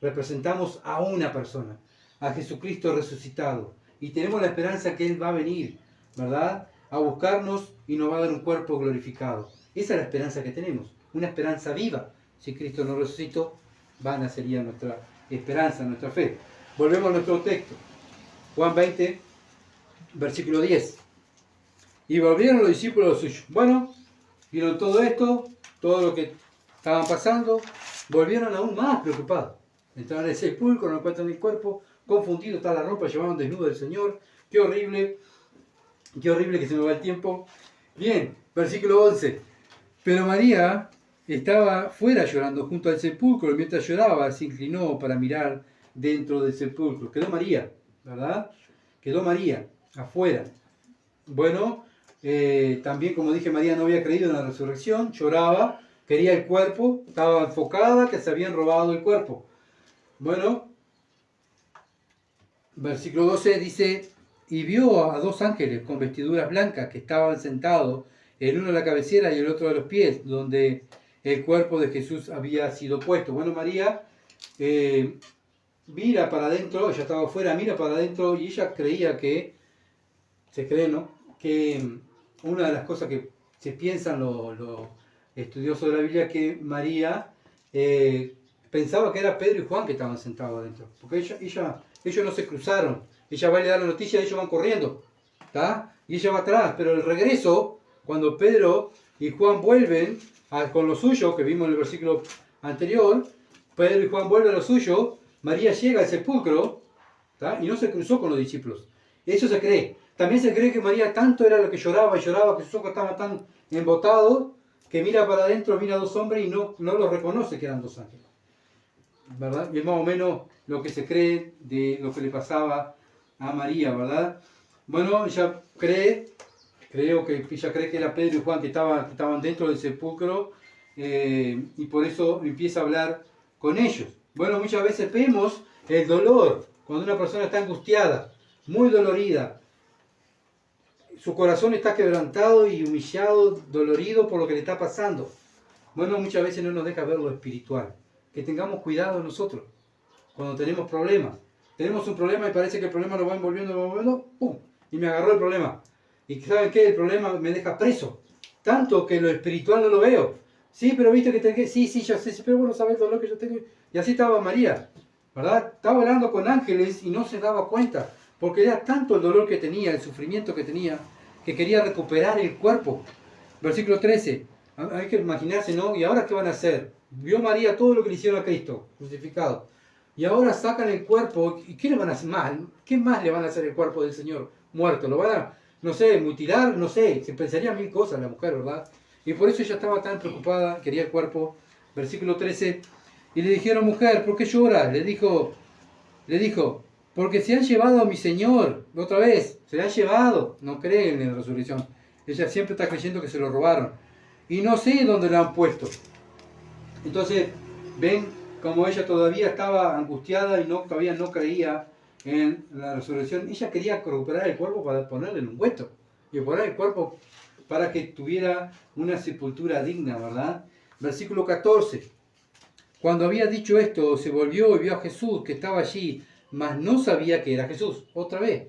Representamos a una persona, a Jesucristo resucitado. Y tenemos la esperanza que Él va a venir, ¿verdad?, a buscarnos y nos va a dar un cuerpo glorificado. Esa es la esperanza que tenemos, una esperanza viva. Si Cristo nos resucitó, vana sería nuestra esperanza, nuestra fe. Volvemos a nuestro texto. Juan 20, versículo 10. Y volvieron los discípulos a los suyos. Bueno, vieron todo esto, todo lo que estaban pasando, volvieron aún más preocupados. Entraron en el sepulcro, no encuentran el cuerpo, confundido está la ropa, llevaban desnudo del Señor. Qué horrible que se me va el tiempo. Bien, versículo 11. Pero María estaba fuera llorando junto al sepulcro, y mientras lloraba se inclinó para mirar dentro del sepulcro. Quedó María, ¿verdad? Quedó María afuera. Bueno, también, como dije, María no había creído en la resurrección, lloraba, quería el cuerpo, estaba enfocada que se habían robado el cuerpo. Bueno, versículo 12 dice: y vio a dos ángeles con vestiduras blancas que estaban sentados, el uno a la cabecera y el otro a los pies, donde el cuerpo de Jesús había sido puesto. Bueno, María mira para adentro, ella estaba afuera, mira para adentro, y ella creía que, se cree, ¿no?, que una de las cosas que se piensan los estudiosos de la Biblia, que María pensaba que era Pedro y Juan que estaban sentados adentro, porque ellos no se cruzaron. Ella va a le dar la noticia, ellos van corriendo, ¿está? Y ella va atrás, pero el regreso, cuando Pedro y Juan vuelven con lo suyo, que vimos en el versículo anterior, Pedro y Juan vuelven a lo suyo, María llega al sepulcro, ¿está?, y no se cruzó con los discípulos. Eso se cree. También se cree que María tanto era lo que lloraba y lloraba, que sus ojos estaban tan embotados, que mira para adentro, mira a dos hombres y no los reconoce que eran dos ángeles, ¿verdad? Y es más o menos lo que se cree de lo que le pasaba a María, ¿verdad? Bueno, ella cree que era Pedro y Juan que estaban dentro del sepulcro, y por eso empieza a hablar con ellos. Bueno, muchas veces vemos el dolor cuando una persona está angustiada, muy dolorida. Su corazón está quebrantado y humillado, dolorido por lo que le está pasando. Bueno, muchas veces no nos deja ver lo espiritual. Que tengamos cuidado nosotros cuando tenemos problemas. Tenemos un problema y parece que el problema nos va envolviendo, ¡pum!, y me agarró el problema. Y ¿saben qué? El problema me deja preso. Tanto que lo espiritual no lo veo. Sí, pero viste que tengo que... Sí, yo sé, pero vos no sabés el dolor que yo tengo. Y así estaba María, ¿verdad? Estaba hablando con ángeles y no se daba cuenta. Porque era tanto el dolor que tenía, el sufrimiento que tenía, que quería recuperar el cuerpo. Versículo 13. Hay que imaginarse, ¿no? ¿Y ahora qué van a hacer? Vio María todo lo que le hicieron a Cristo, crucificado. Y ahora sacan el cuerpo. ¿Y qué le van a hacer más? ¿Qué más le van a hacer el cuerpo del Señor muerto? ¿Lo van a, no sé, mutilar? No sé. Se pensaría mil cosas la mujer, ¿verdad? Y por eso ella estaba tan preocupada, quería el cuerpo. Versículo 13. Y le dijeron: mujer, ¿por qué lloras? Le dijo, porque se han llevado a mi Señor. Otra vez, se le han llevado. No creen en la resurrección. Ella siempre está creyendo que se lo robaron. Y no sé dónde lo han puesto. Entonces, ven como ella todavía estaba angustiada y todavía no creía en la resurrección. Ella quería recuperar el cuerpo para ponerle en un ungüento. Y poner el cuerpo para que tuviera una sepultura digna, ¿verdad? Versículo 14. Cuando había dicho esto, se volvió y vio a Jesús que estaba allí, mas no sabía que era Jesús. Otra vez.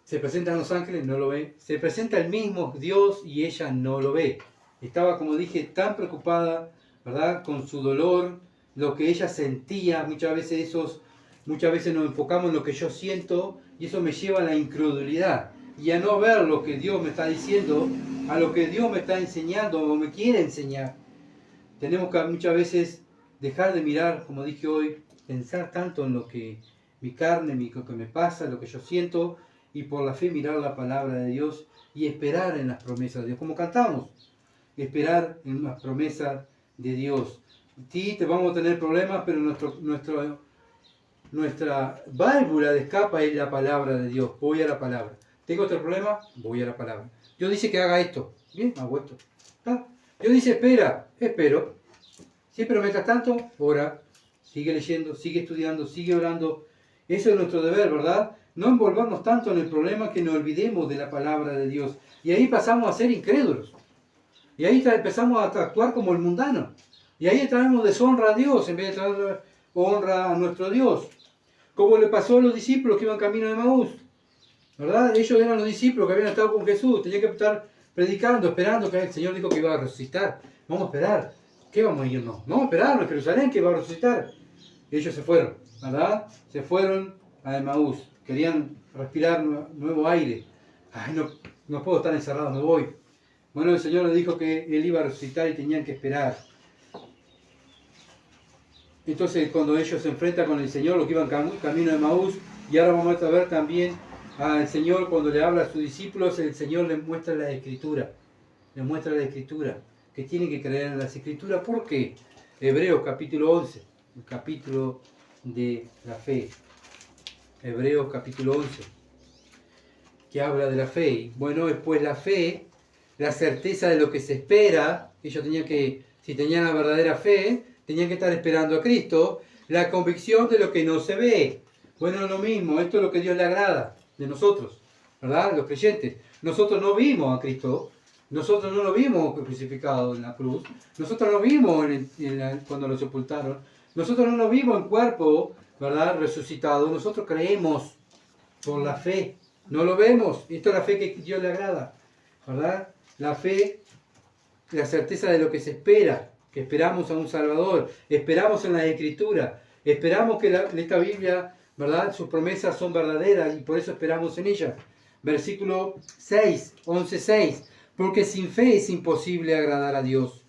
Se presentan los ángeles, no lo ve. Se presenta el mismo Dios y ella no lo ve. Estaba, como dije, tan preocupada, ¿verdad?, con su dolor, lo que ella sentía. Muchas veces nos enfocamos en lo que yo siento y eso me lleva a la incredulidad y a no ver lo que Dios me está diciendo, a lo que Dios me está enseñando o me quiere enseñar. Tenemos que muchas veces dejar de mirar, como dije hoy, pensar tanto en lo que mi carne, lo que me pasa, lo que yo siento, y por la fe mirar la palabra de Dios y esperar en las promesas de Dios, como cantamos, esperar en las promesas de Dios. Sí, te vamos a tener problemas, pero nuestra válvula de escape es la palabra de Dios. Voy a la palabra. ¿Tengo otro problema? Voy a la palabra. Dios dice que haga esto. Bien, hago esto. ¿Está? Dios dice espera. Espero. Sí, pero mientras tanto, ora. sigue leyendo, sigue estudiando, sigue orando. Eso es nuestro deber, ¿verdad? No envolvernos tanto en el problema que nos olvidemos de la palabra de Dios. Y ahí pasamos a ser incrédulos. Y ahí empezamos a actuar como el mundano. Y ahí traemos deshonra a Dios en vez de traer honra a nuestro Dios. Como le pasó a los discípulos que iban camino de Maús. ¿Verdad? Ellos eran los discípulos que habían estado con Jesús. Tenían que estar predicando, esperando que el Señor dijo que iba a resucitar. Vamos a esperar. ¿Qué vamos a irnos? Vamos a esperar en Jerusalén que va a resucitar. Y ellos se fueron, ¿verdad? Se fueron a Emaús. Querían respirar nuevo aire. Ay, no puedo estar encerrado, me voy. Bueno, el Señor les dijo que Él iba a resucitar y tenían que esperar. Entonces, cuando ellos se enfrentan con el Señor, los que iban camino de Emaús, y ahora vamos a ver también al Señor cuando le habla a sus discípulos, el Señor les muestra la Escritura. Les muestra la Escritura, que tienen que creer en las Escrituras. ¿Por qué? Hebreos capítulo 11, el capítulo de la fe. Hebreos capítulo 11, que habla de la fe. Bueno, después la fe, la certeza de lo que se espera. Ellos tenían que, si tenían la verdadera fe, tenían que estar esperando a Cristo. La convicción de lo que no se ve. Bueno, lo mismo, esto es lo que Dios le agrada de nosotros, ¿verdad? Los creyentes. Nosotros no vimos a Cristo, nosotros no lo vimos crucificado en la cruz, nosotros no vimos cuando lo sepultaron, nosotros no lo vimos en cuerpo, ¿verdad? Resucitado. Nosotros creemos por la fe, no lo vemos. Esto es la fe que Dios le agrada, ¿verdad? La fe, la certeza de lo que se espera, que esperamos a un Salvador, esperamos en la Escritura, esperamos que esta Biblia, ¿verdad? Sus promesas son verdaderas y por eso esperamos en ella. Versículo 6, 11:6. Porque sin fe es imposible agradar a Dios.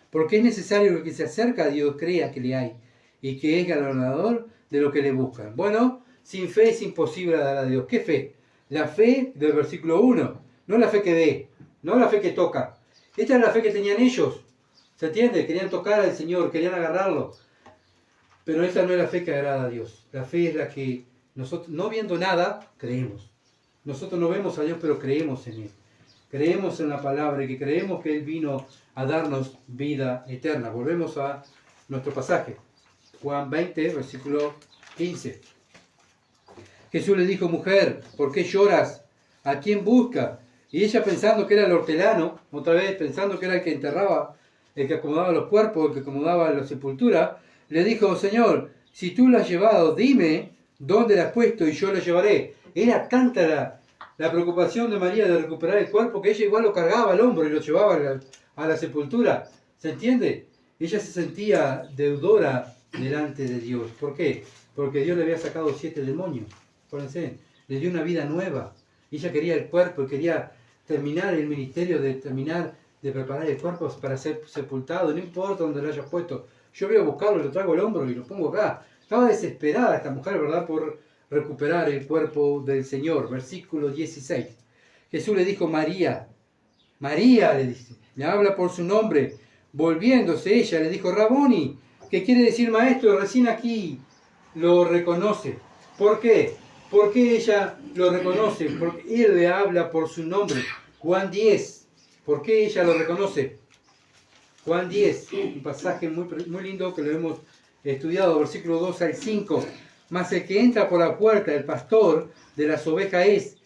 Porque es necesario que el que se acerca a Dios crea que le hay y que es galardonador de lo que le buscan. Bueno, sin fe es imposible agradar a Dios. ¿Qué fe? La fe del versículo 1. No la fe que ve, no la fe que toca. Esta es la fe que tenían ellos. ¿Se entiende? Querían tocar al Señor, querían agarrarlo. Pero esta no es la fe que agrada a Dios. La fe es la que nosotros, no viendo nada, creemos. Nosotros no vemos a Dios, pero creemos en Él. Creemos en la palabra y que creemos que Él vino a darnos vida eterna. Volvemos a nuestro pasaje. Juan 20, versículo 15. Jesús le dijo: mujer, ¿por qué lloras? ¿A quién busca? Y ella, pensando que era el hortelano, otra vez pensando que era el que enterraba, el que acomodaba los cuerpos, el que acomodaba la sepultura, le dijo: Señor, si tú lo has llevado, dime dónde la has puesto y yo lo llevaré. Era tanta la preocupación de María de recuperar el cuerpo que ella igual lo cargaba al hombro y lo llevaba a la sepultura. ¿Se entiende? Ella se sentía deudora delante de Dios. ¿Por qué? Porque Dios le había sacado 7 demonios. Acuérdense, le dio una vida nueva. Ella quería el cuerpo y quería terminar el ministerio de preparar el cuerpo para ser sepultado. No importa dónde lo hayas puesto. Yo voy a buscarlo, lo traigo al hombro y lo pongo acá. Estaba desesperada esta mujer, ¿verdad?, por recuperar el cuerpo del Señor. Versículo 16. Jesús le dijo: María. María, le dice. Le habla por su nombre. Volviéndose ella, le dijo: Raboni, que quiere decir maestro. Recién aquí lo reconoce. ¿Por qué? ¿Por qué ella lo reconoce? Porque Él le habla por su nombre. Juan 10. ¿Por qué ella lo reconoce? Juan 10, un pasaje muy lindo que lo hemos estudiado, versículo 2 al 5. Mas el que entra por la puerta, el pastor de las ovejas es.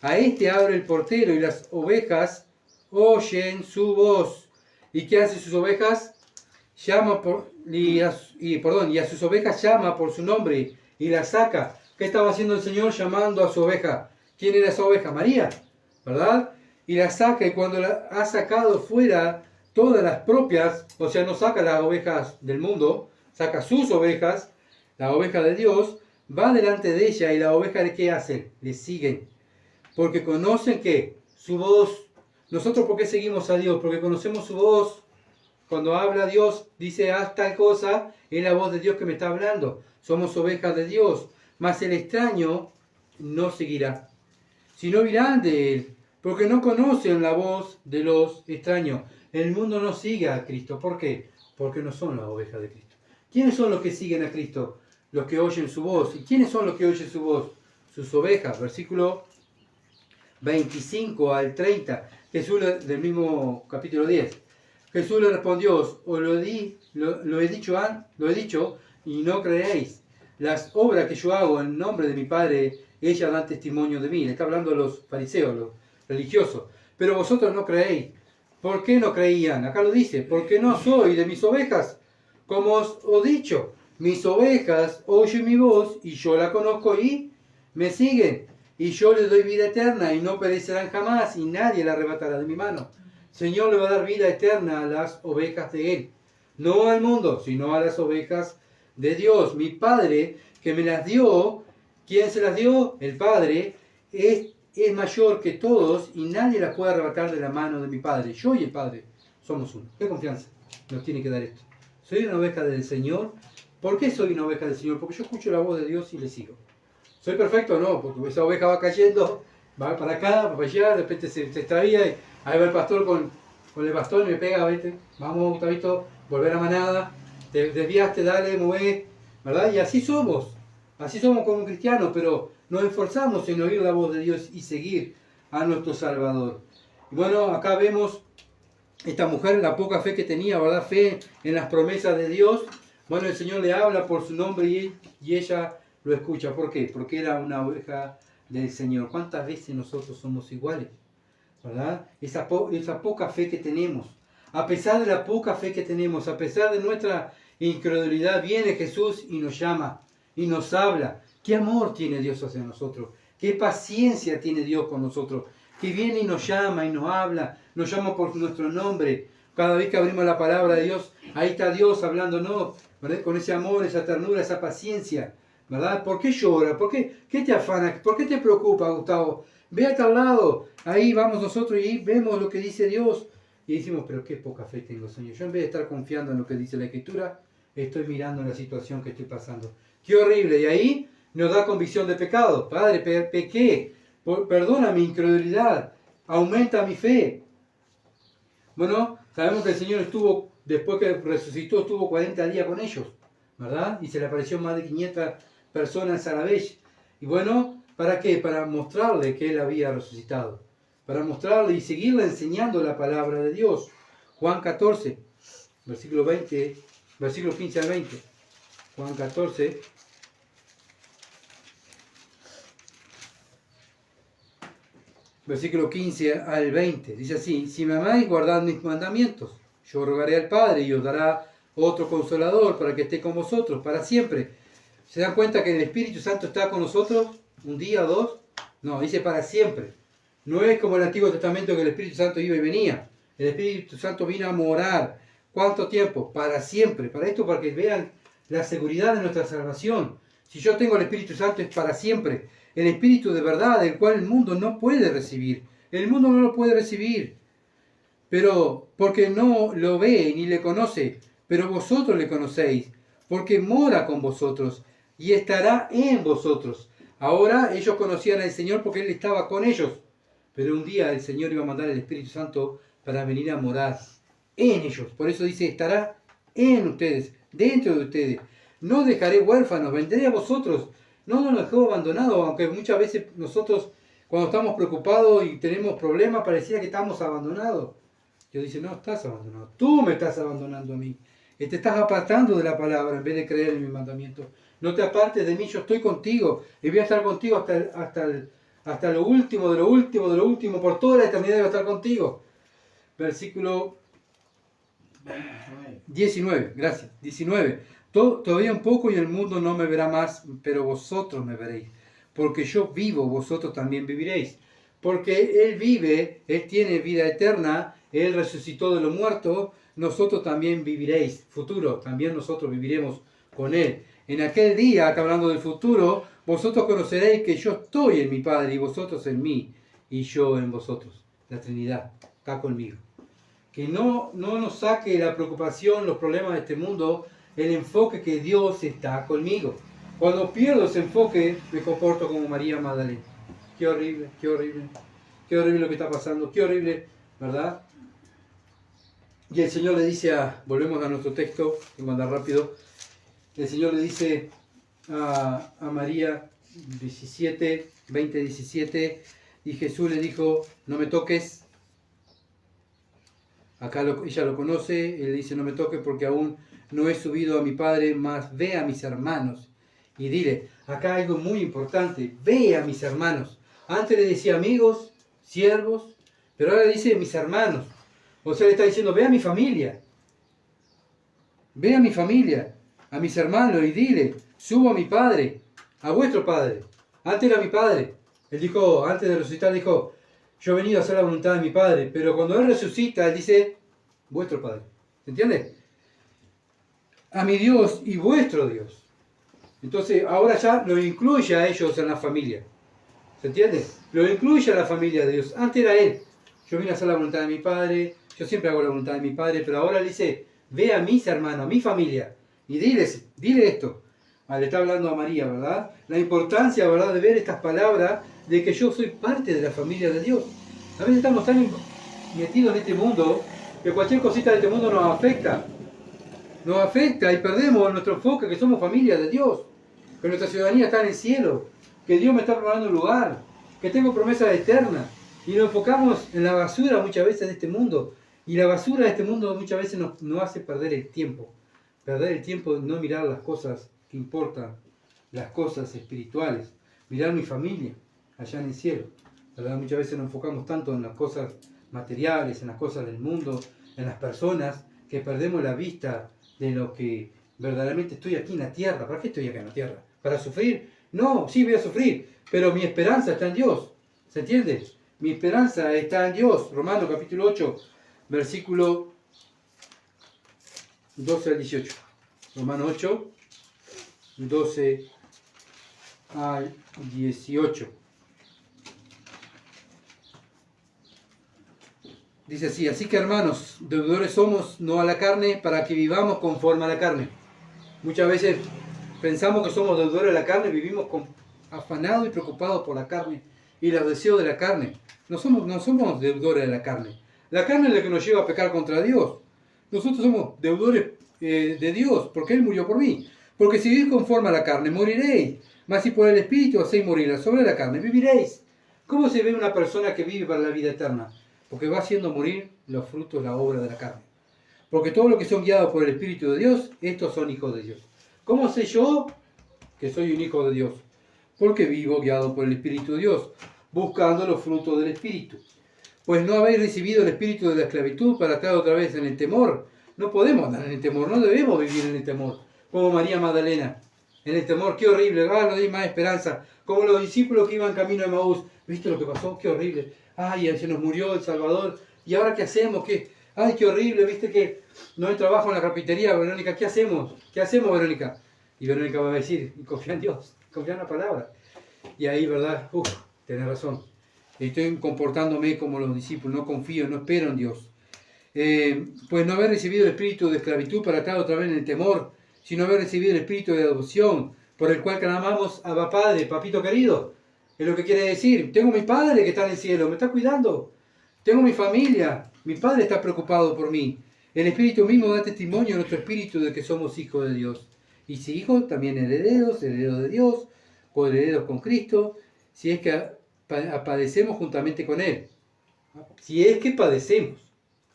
A este abre el portero y las ovejas oyen su voz. ¿Y qué hace sus ovejas? Y a sus ovejas llama por su nombre y las saca. ¿Qué estaba haciendo el Señor llamando a su oveja? ¿Quién era esa oveja? María, ¿verdad? Y la saca, y cuando la ha sacado fuera todas las propias, o sea, no saca las ovejas del mundo, saca sus ovejas, la oveja de Dios, va delante de ella, y la oveja de ¿qué hacen? Le siguen, porque conocen que su voz. Nosotros, ¿por qué seguimos a Dios? Porque conocemos su voz. Cuando habla Dios, dice: haz tal cosa, es la voz de Dios que me está hablando. Somos ovejas de Dios. Mas el extraño no seguirá, sino irán de él, porque no conocen la voz de los extraños. El mundo no sigue a Cristo. ¿Por qué? Porque no son las ovejas de Cristo. ¿Quiénes son los que siguen a Cristo? Los que oyen su voz. ¿Y quiénes son los que oyen su voz? Sus ovejas. Versículo 25 al 30. Jesús, del mismo capítulo 10. Jesús le respondió: os lo he dicho, y no creéis. Las obras que yo hago en nombre de mi Padre, ellas dan testimonio de mí. Le está hablando a los fariseos, los religiosos. Pero vosotros no creéis. ¿Por qué no creían? Acá lo dice, porque no soy de mis ovejas. Como os he dicho, mis ovejas oyen mi voz y yo la conozco y me siguen. Y yo les doy vida eterna y no perecerán jamás y nadie la arrebatará de mi mano. El Señor le va a dar vida eterna a las ovejas de Él. No al mundo, sino a las ovejas de Dios. Mi Padre que me las dio, ¿quién se las dio? El Padre, es mayor que todos y nadie las puede arrebatar de la mano de mi Padre. Yo y el Padre somos uno. ¿Qué confianza nos tiene que dar esto? Soy una oveja del Señor. ¿Por qué soy una oveja del Señor? Porque yo escucho la voz de Dios y le sigo. ¿Soy perfecto? No, porque esa oveja va cayendo, va para acá, para allá, de repente se extravía y ahí va el pastor con el bastón y me pega, ¿viste? Vamos, Gustavito, volver a manada, te desviaste, dale, mueve, ¿verdad? Y así somos como cristianos, pero nos esforzamos en oír la voz de Dios y seguir a nuestro Salvador. Y bueno, acá vemos esta mujer, la poca fe que tenía, ¿verdad? Fe en las promesas de Dios. Bueno, el Señor le habla por su nombre y ella lo escucha. ¿Por qué? Porque era una oveja del Señor. ¿Cuántas veces nosotros somos iguales? ¿Verdad? Esa poca fe que tenemos. A pesar de la poca fe que tenemos, a pesar de nuestra incredulidad, viene Jesús y nos llama y nos habla. ¿Qué amor tiene Dios hacia nosotros? ¿Qué paciencia tiene Dios con nosotros? Que viene y nos llama y nos habla, nos llama por nuestro nombre. Cada vez que abrimos la palabra de Dios, ahí está Dios hablándonos, ¿verdad? Con ese amor, esa ternura, esa paciencia, ¿verdad? ¿Por qué llora? ¿Qué te afana? ¿Por qué te preocupa, Gustavo? Ve a tal lado, ahí vamos nosotros y vemos lo que dice Dios. Y decimos, pero qué poca fe tengo, Señor. Yo en vez de estar confiando en lo que dice la Escritura, estoy mirando la situación que estoy pasando. Qué horrible. Y ahí nos da convicción de pecado. Padre, pequé. Perdona mi incredulidad. Aumenta mi fe. Bueno, sabemos que el Señor estuvo, después que resucitó, estuvo 40 días con ellos, ¿verdad? Y se le apareció más de 500 personas a la vez. Y bueno, ¿para qué? Para mostrarle que Él había resucitado. Para mostrarle y seguirle enseñando la palabra de Dios. Juan 14, versículo 20, versículo 15 al 20. Juan 14. Versículo 15 al 20. Dice así: si me amáis, guardad mis mandamientos. Yo rogaré al Padre y os dará otro consolador para que esté con vosotros para siempre. ¿Se dan cuenta que el Espíritu Santo está con nosotros un día o dos? No, dice para siempre. No es como el Antiguo Testamento que el Espíritu Santo iba y venía. El Espíritu Santo vino a morar. ¿Cuánto tiempo? Para siempre. Para esto, para que vean la seguridad de nuestra salvación. Si yo tengo el Espíritu Santo es para siempre. El Espíritu de verdad, el cual el mundo no puede recibir. El mundo no lo puede recibir. Pero porque no lo ve ni le conoce. Pero vosotros le conocéis. Porque mora con vosotros y estará en vosotros. Ahora ellos conocían al Señor porque Él estaba con ellos. Pero un día el Señor iba a mandar el Espíritu Santo para venir a morar en ellos. Por eso dice, estará en ustedes, dentro de ustedes. No dejaré huérfanos, vendré a vosotros. No nos dejó abandonados, aunque muchas veces nosotros, cuando estamos preocupados y tenemos problemas, pareciera que estamos abandonados. Dios dice, no estás abandonado. Tú me estás abandonando a mí. Te estás apartando de la palabra en vez de creer en mi mandamiento. No te apartes de mí, yo estoy contigo. Y voy a estar contigo hasta lo último, de lo último, de lo último. Por toda la eternidad voy a estar contigo. Versículo 19, gracias. 19. Todavía un poco y el mundo no me verá más, pero vosotros me veréis. Porque yo vivo, vosotros también viviréis. Porque Él vive, Él tiene vida eterna, Él resucitó de los muertos, nosotros también viviréis. Futuro, también nosotros viviremos con Él. En aquel día, acá hablando del futuro, vosotros conoceréis que yo estoy en mi Padre y vosotros en mí y yo en vosotros. La Trinidad está conmigo. Que no nos saque la preocupación, los problemas de este mundo, el enfoque que Dios está conmigo. Cuando pierdo ese enfoque, me comporto como María Magdalena. Qué horrible, qué horrible. Qué horrible lo que está pasando, qué horrible, ¿verdad? Y el Señor le dice volvemos a nuestro texto, tengo que andar rápido. El Señor le dice a María, 20, 17, y Jesús le dijo, no me toques, Acá ella lo conoce, él dice, no me toques porque aún no he subido a mi padre, mas ve a mis hermanos. Y dile, acá algo muy importante, ve a mis hermanos. Antes le decía amigos, siervos, pero ahora dice mis hermanos. O sea, le está diciendo, ve a mi familia. Ve a mi familia, a mis hermanos y dile, subo a mi padre, a vuestro padre. Antes era mi padre. Él dijo, antes de resucitar, dijo, yo he venido a hacer la voluntad de mi padre. Pero cuando él resucita, él dice, vuestro padre. ¿Se entiende? A mi Dios y vuestro Dios. Entonces, ahora ya lo incluye a ellos en la familia. ¿Se entiende? Lo incluye a la familia de Dios. Antes era él. Yo vine a hacer la voluntad de mi padre. Yo siempre hago la voluntad de mi padre. Pero ahora le dice, ve a mis hermanos, a mi familia. Y dile esto. Le está hablando a María, ¿verdad? La importancia, ¿verdad?, de ver estas palabras de que yo soy parte de la familia de Dios. A veces estamos tan metidos en este mundo que cualquier cosita de este mundo nos afecta. Nos afecta y perdemos nuestro enfoque, que somos familia de Dios, que nuestra ciudadanía está en el cielo, que Dios me está preparando un lugar, que tengo promesas eternas. Y nos enfocamos en la basura muchas veces de este mundo. Y la basura de este mundo muchas veces nos hace perder el tiempo. Perder el tiempo de no mirar las cosas que importan, las cosas espirituales. Mirar mi familia allá en el cielo. ¿Verdad? Muchas veces nos enfocamos tanto en las cosas materiales, en las cosas del mundo, en las personas, que perdemos la vista de lo que verdaderamente estoy aquí en la tierra. ¿Para qué estoy acá en la tierra? ¿Para sufrir? No, sí voy a sufrir, pero mi esperanza está en Dios. ¿Se entiende? Mi esperanza está en Dios. Romanos capítulo 8, versículo 12 al 18. Romanos 8, 12 al 18. Dice así que hermanos, deudores somos, no a la carne, para que vivamos conforme a la carne. Muchas veces pensamos que somos deudores de la carne, vivimos afanados y preocupados por la carne y los deseos de la carne. No somos deudores de la carne. La carne es la que nos lleva a pecar contra Dios. Nosotros somos deudores de Dios, porque Él murió por mí. Porque si vivís conforme a la carne, moriréis. Mas si por el Espíritu hacéis morir sobre la carne, viviréis. ¿Cómo se ve una persona que vive para la vida eterna? Porque va haciendo morir los frutos, la obra de la carne. Porque todos los que son guiados por el Espíritu de Dios, estos son hijos de Dios. ¿Cómo sé yo que soy un hijo de Dios? Porque vivo guiado por el Espíritu de Dios, buscando los frutos del Espíritu. Pues no habéis recibido el espíritu de la esclavitud para estar otra vez en el temor. No podemos andar en el temor, no debemos vivir en el temor. Como María Magdalena, en el temor, qué horrible, no hay más esperanza. Como los discípulos que iban camino a Emaús, ¿viste lo que pasó? Qué horrible. Ay, se nos murió el Salvador. ¿Y ahora qué hacemos? Ay, qué horrible, viste que no hay trabajo en la carpintería, Verónica. ¿Qué hacemos? ¿Qué hacemos, Verónica? Y Verónica va a decir, confía en Dios, confía en la palabra. Y ahí, ¿verdad? Tenés razón. Estoy comportándome como los discípulos, no confío, no espero en Dios. Pues no haber recibido el espíritu de esclavitud para estar otra vez en el temor, sino haber recibido el espíritu de adopción, por el cual clamamos a Padre, papito querido. Es lo que quiere decir, tengo mi Padre que está en el cielo, me está cuidando. Tengo mi familia, mi Padre está preocupado por mí. El Espíritu mismo da testimonio a nuestro espíritu de que somos hijos de Dios. Y si hijos, también herederos de Dios, coherederos con Cristo, si es que padecemos juntamente con Él. Si es que padecemos,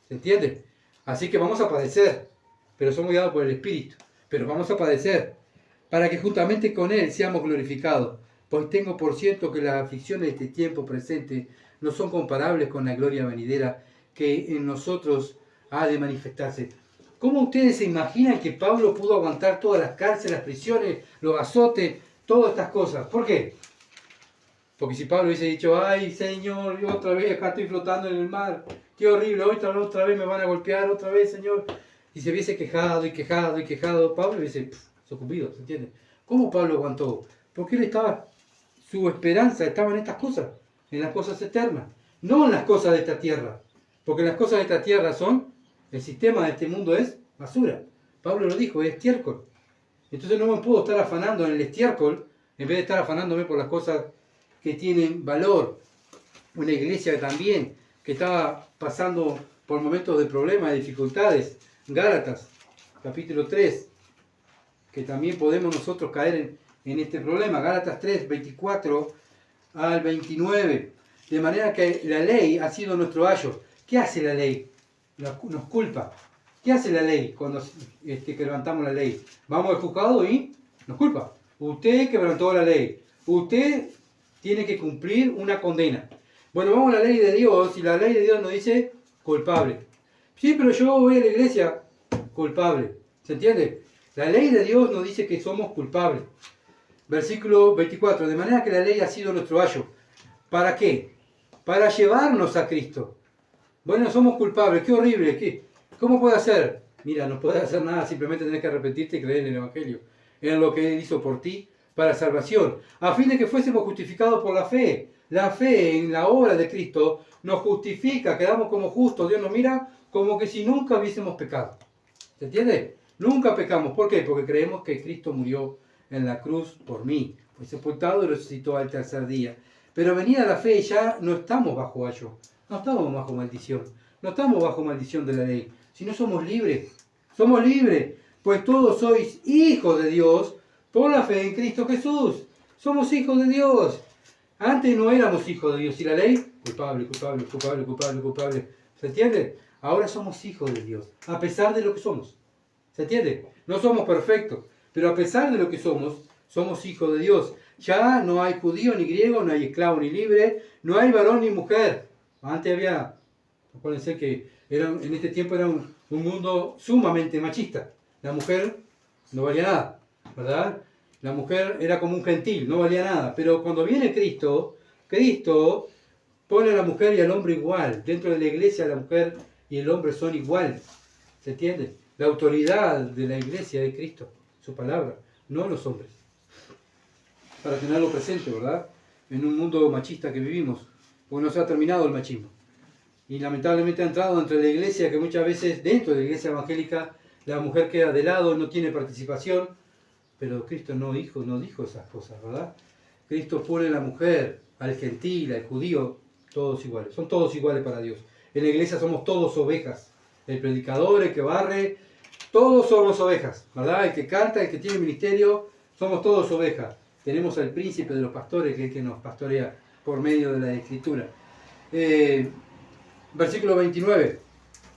¿se entiende? Así que vamos a padecer, pero somos guiados por el Espíritu, pero vamos a padecer, para que juntamente con Él seamos glorificados. Pues tengo por cierto que las aflicciones de este tiempo presente no son comparables con la gloria venidera que en nosotros ha de manifestarse. ¿Cómo ustedes se imaginan que Pablo pudo aguantar todas las cárceles, las prisiones, los azotes, todas estas cosas? ¿Por qué? Porque si Pablo hubiese dicho, ay Señor, yo otra vez acá estoy flotando en el mar, qué horrible, otra vez me van a golpear, otra vez Señor, y se hubiese quejado y quejado y quejado, Pablo hubiese sucumbido, ¿se entiende? ¿Cómo Pablo aguantó? Porque su esperanza estaba en estas cosas, en las cosas eternas, no en las cosas de esta tierra, porque las cosas de esta tierra el sistema de este mundo es basura. Pablo lo dijo, es estiércol. Entonces no me puedo estar afanando en el estiércol, en vez de estar afanándome por las cosas que tienen valor. Una iglesia también que estaba pasando por momentos de problemas, de dificultades. Gálatas, capítulo 3, que también podemos nosotros caer en este problema. Gálatas 3, 24 al 29. De manera que la ley ha sido nuestro ayo. ¿Qué hace la ley? nos culpa. ¿Qué hace la ley cuando que levantamos la ley? Vamos al juzgado y nos culpa. Usted quebrantó la ley. Usted tiene que cumplir una condena. Bueno, vamos a la ley de Dios y la ley de Dios nos dice culpable. Sí, pero yo voy a la iglesia, culpable. ¿Se entiende? La ley de Dios nos dice que somos culpables. Versículo 24. De manera que la ley ha sido nuestro ayo. ¿Para qué? Para llevarnos a Cristo. Bueno, somos culpables. Qué horrible. ¿Cómo puede hacer? Mira, no puede hacer nada. Simplemente tenés que arrepentirte y creer en el Evangelio. En lo que Él hizo por ti para salvación. A fin de que fuésemos justificados por la fe. La fe en la obra de Cristo nos justifica. Quedamos como justos. Dios nos mira como que si nunca hubiésemos pecado. ¿Se entiende? Nunca pecamos. ¿Por qué? Porque creemos que Cristo murió en la cruz por mí. Fue sepultado y resucitó al tercer día. Pero venida la fe ya no estamos bajo ayo. No estamos bajo maldición. No estamos bajo maldición de la ley. Sino somos libres. Somos libres. Pues todos sois hijos de Dios por la fe en Cristo Jesús. Somos hijos de Dios. Antes no éramos hijos de Dios. ¿Y la ley? Culpable, culpable, culpable, culpable, culpable. ¿Se entiende? Ahora somos hijos de Dios. A pesar de lo que somos. ¿Se entiende? No somos perfectos. Pero a pesar de lo que somos hijos de Dios. Ya no hay judío ni griego, no hay esclavo ni libre, no hay varón ni mujer. Antes había, acuérdense que en este tiempo era un mundo sumamente machista. La mujer no valía nada, ¿verdad? La mujer era como un gentil, no valía nada. Pero cuando viene Cristo, Cristo pone a la mujer y al hombre igual. Dentro de la iglesia la mujer y el hombre son iguales. ¿Se entiende? La autoridad de la iglesia es Cristo, su palabra, no los hombres. Para tenerlo presente, ¿verdad? En un mundo machista que vivimos, porque no se ha terminado el machismo. Y lamentablemente ha entrado entre la iglesia, que muchas veces dentro de la iglesia evangélica la mujer queda de lado, no tiene participación, pero Cristo no dijo esas cosas, ¿verdad? Cristo pone a la mujer, al gentil, al judío, todos iguales, son todos iguales para Dios. En la iglesia somos todos ovejas, el predicador, el que barre, todos somos ovejas, ¿verdad? El que canta, el que tiene ministerio, somos todos ovejas. Tenemos al príncipe de los pastores, que es el que nos pastorea por medio de la Escritura. Versículo 29,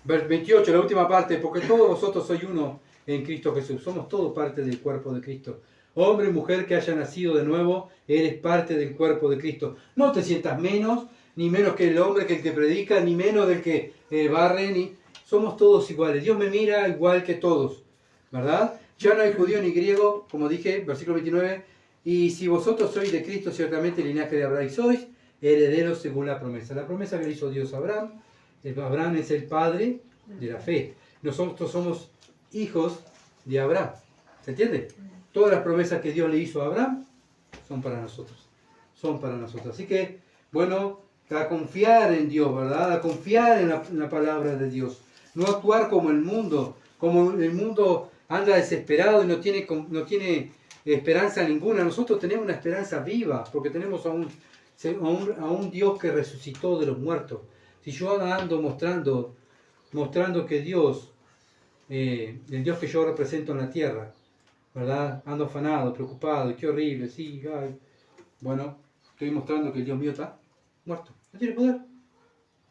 28, la última parte, porque todos vosotros sois uno en Cristo Jesús. Somos todos parte del cuerpo de Cristo. Hombre y mujer que haya nacido de nuevo, eres parte del cuerpo de Cristo. No te sientas menos, ni menos que el hombre que el que predica, ni menos del que barre, ni... Somos todos iguales. Dios me mira igual que todos, ¿verdad? Ya no hay judío ni griego, como dije, versículo 29, y si vosotros sois de Cristo, ciertamente el linaje de Abraham sois, herederos según la promesa. La promesa que le hizo Dios a Abraham. Abraham es el padre de la fe. Nosotros somos hijos de Abraham. ¿Se entiende? Todas las promesas que Dios le hizo a Abraham son para nosotros. Son para nosotros. Así que, bueno, a confiar en Dios, ¿verdad? A confiar en la palabra de Dios. No actuar como el mundo. Como el mundo anda desesperado y no tiene esperanza ninguna. Nosotros tenemos una esperanza viva porque tenemos a un Dios que resucitó de los muertos. Si yo ando mostrando que Dios, el Dios que yo represento en la tierra, ¿verdad? Ando afanado, preocupado, y qué horrible, sí, ay. Bueno, estoy mostrando que el Dios mío está muerto, no tiene poder.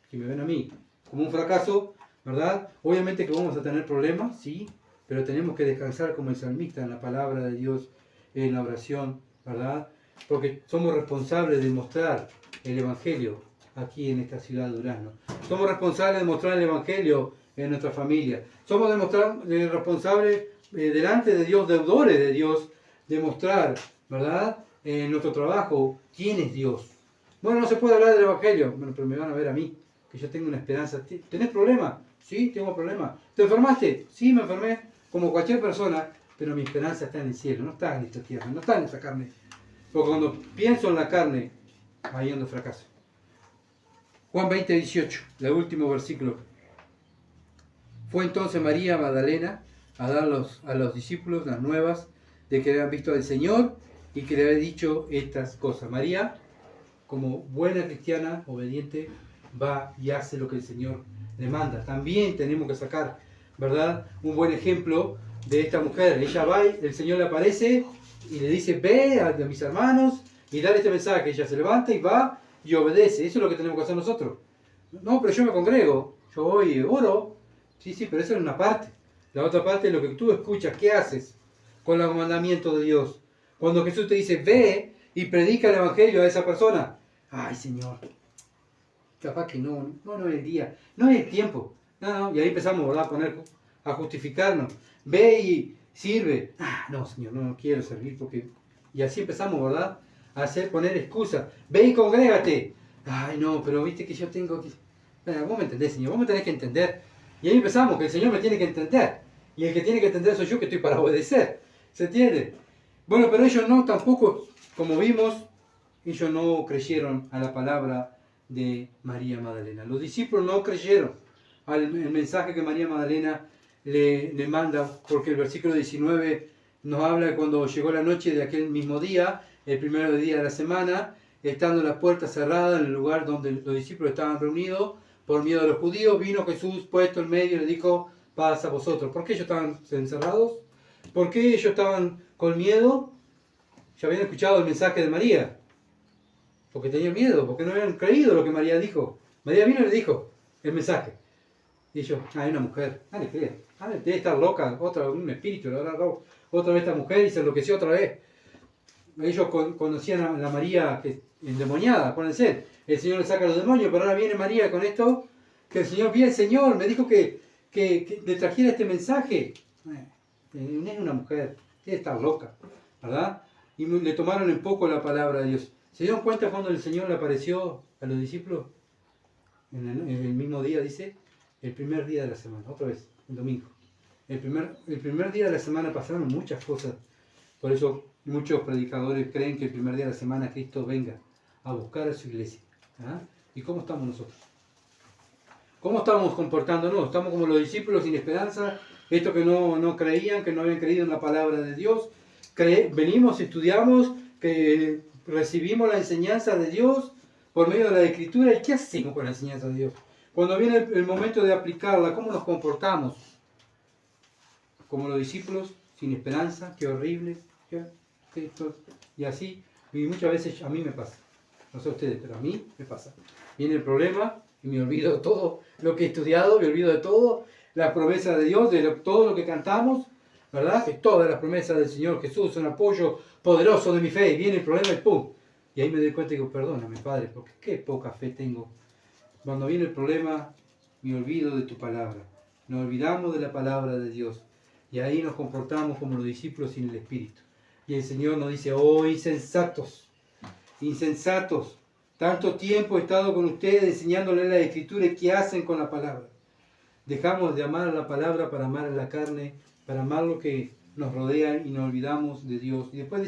Si me ven a mí como un fracaso, ¿verdad? Obviamente que vamos a tener problemas, sí, pero tenemos que descansar como el salmista en la palabra de Dios, en la oración, ¿verdad? Porque somos responsables de mostrar el Evangelio aquí en esta ciudad de Durazno. Somos responsables de mostrar el Evangelio en nuestra familia. Somos responsables delante de Dios, deudores de Dios, de mostrar, ¿verdad? En nuestro trabajo, quién es Dios. Bueno, no se puede hablar del Evangelio, bueno, pero me van a ver a mí, que yo tengo una esperanza. ¿Tenés problema? Sí, tengo problema. ¿Te enfermaste? Sí, me enfermé, como cualquier persona, pero mi esperanza está en el cielo, no está en esta tierra, no está en esta carne. Porque cuando pienso en la carne, ahí ando fracaso. Juan 20, 18, el último versículo. Fue entonces María Magdalena a dar a los discípulos las nuevas de que habían visto al Señor y que le había dicho estas cosas. María, como buena cristiana, obediente, va y hace lo que el Señor le manda. También tenemos que sacar, ¿verdad?, un buen ejemplo de esta mujer. Ella va, el Señor le aparece y le dice, ve a mis hermanos y dale este mensaje. Ella se levanta y va y obedece. Eso es lo que tenemos que hacer nosotros. No, pero yo me congrego. yo hoy oro, sí, sí, pero esa es una parte. La otra parte es lo que tú escuchas, ¿qué haces con los mandamientos de Dios? Cuando Jesús te dice, ve y predica el Evangelio a esa persona. Ay, Señor, capaz que no es el día, no es el tiempo. No, y ahí empezamos, ¿verdad? A justificarnos. Ve y sirve. Ah, no, Señor, no quiero servir porque... Y así empezamos, ¿verdad? Poner excusas. Ve y congrégate. Ay, no, pero viste que yo tengo que... Bueno, vos me entendés, Señor, vos me tenés que entender. Y ahí empezamos, que el Señor me tiene que entender. Y el que tiene que entender soy yo, que estoy para obedecer. ¿Se entiende? Bueno, pero ellos no, tampoco, como vimos, ellos no creyeron a la palabra de María Magdalena. Los discípulos no creyeron al mensaje que María Magdalena le manda, porque el versículo 19 nos habla de cuando llegó la noche de aquel mismo día, el primer día de la semana, estando las puertas cerradas en el lugar donde los discípulos estaban reunidos, por miedo a los judíos, vino Jesús puesto en medio y le dijo, paz a vosotros. ¿Por qué ellos estaban encerrados? ¿Por qué ellos estaban con miedo? Ya habían escuchado el mensaje de María, porque tenían miedo, porque no habían creído lo que María dijo. María vino y le dijo el mensaje. Y ellos, hay una mujer, nadie cree, debe estar loca, un espíritu, le habrá dado otra vez esta mujer y se enloqueció otra vez. Ellos conocían a la María endemoniada, acuérdense, el Señor le saca los demonios, pero ahora viene María con esto, que el Señor me dijo que le trajera este mensaje. No es una mujer, debe estar loca, ¿verdad? Y le tomaron en poco la palabra de Dios. ¿Se dieron cuenta cuando el Señor le apareció a los discípulos? En el mismo día, dice, el primer día de la semana, otra vez, el domingo. El primer día de la semana pasaron muchas cosas. Por eso muchos predicadores creen que el primer día de la semana Cristo venga a buscar a su iglesia. ¿Ah? ¿Y cómo estamos nosotros? ¿Cómo estamos comportándonos? ¿Estamos como los discípulos sin esperanza? Estos que no creían, que no habían creído en la palabra de Dios. Venimos, estudiamos, que recibimos la enseñanza de Dios por medio de la Escritura. ¿Y qué hacemos con la enseñanza de Dios? Cuando viene el momento de aplicarla, ¿cómo nos comportamos? Como los discípulos, sin esperanza, qué horrible. Y así, y muchas veces a mí me pasa. No sé ustedes, pero a mí me pasa. Viene el problema y me olvido de todo lo que he estudiado, me olvido de todo, las promesas de Dios, todo lo que cantamos, ¿verdad? Que todas las promesas del Señor Jesús son apoyo poderoso de mi fe. Y viene el problema y ¡pum! Y ahí me doy cuenta y digo, perdóname, Padre, porque qué poca fe tengo. Cuando viene el problema, me olvido de tu palabra. Nos olvidamos de la palabra de Dios. Y ahí nos comportamos como los discípulos sin el Espíritu. Y el Señor nos dice, oh insensatos, insensatos, tanto tiempo he estado con ustedes enseñándoles la Escritura y ¿qué hacen con la palabra? Dejamos de amar la palabra para amar la carne, para amar lo que nos rodea y nos olvidamos de Dios. Y después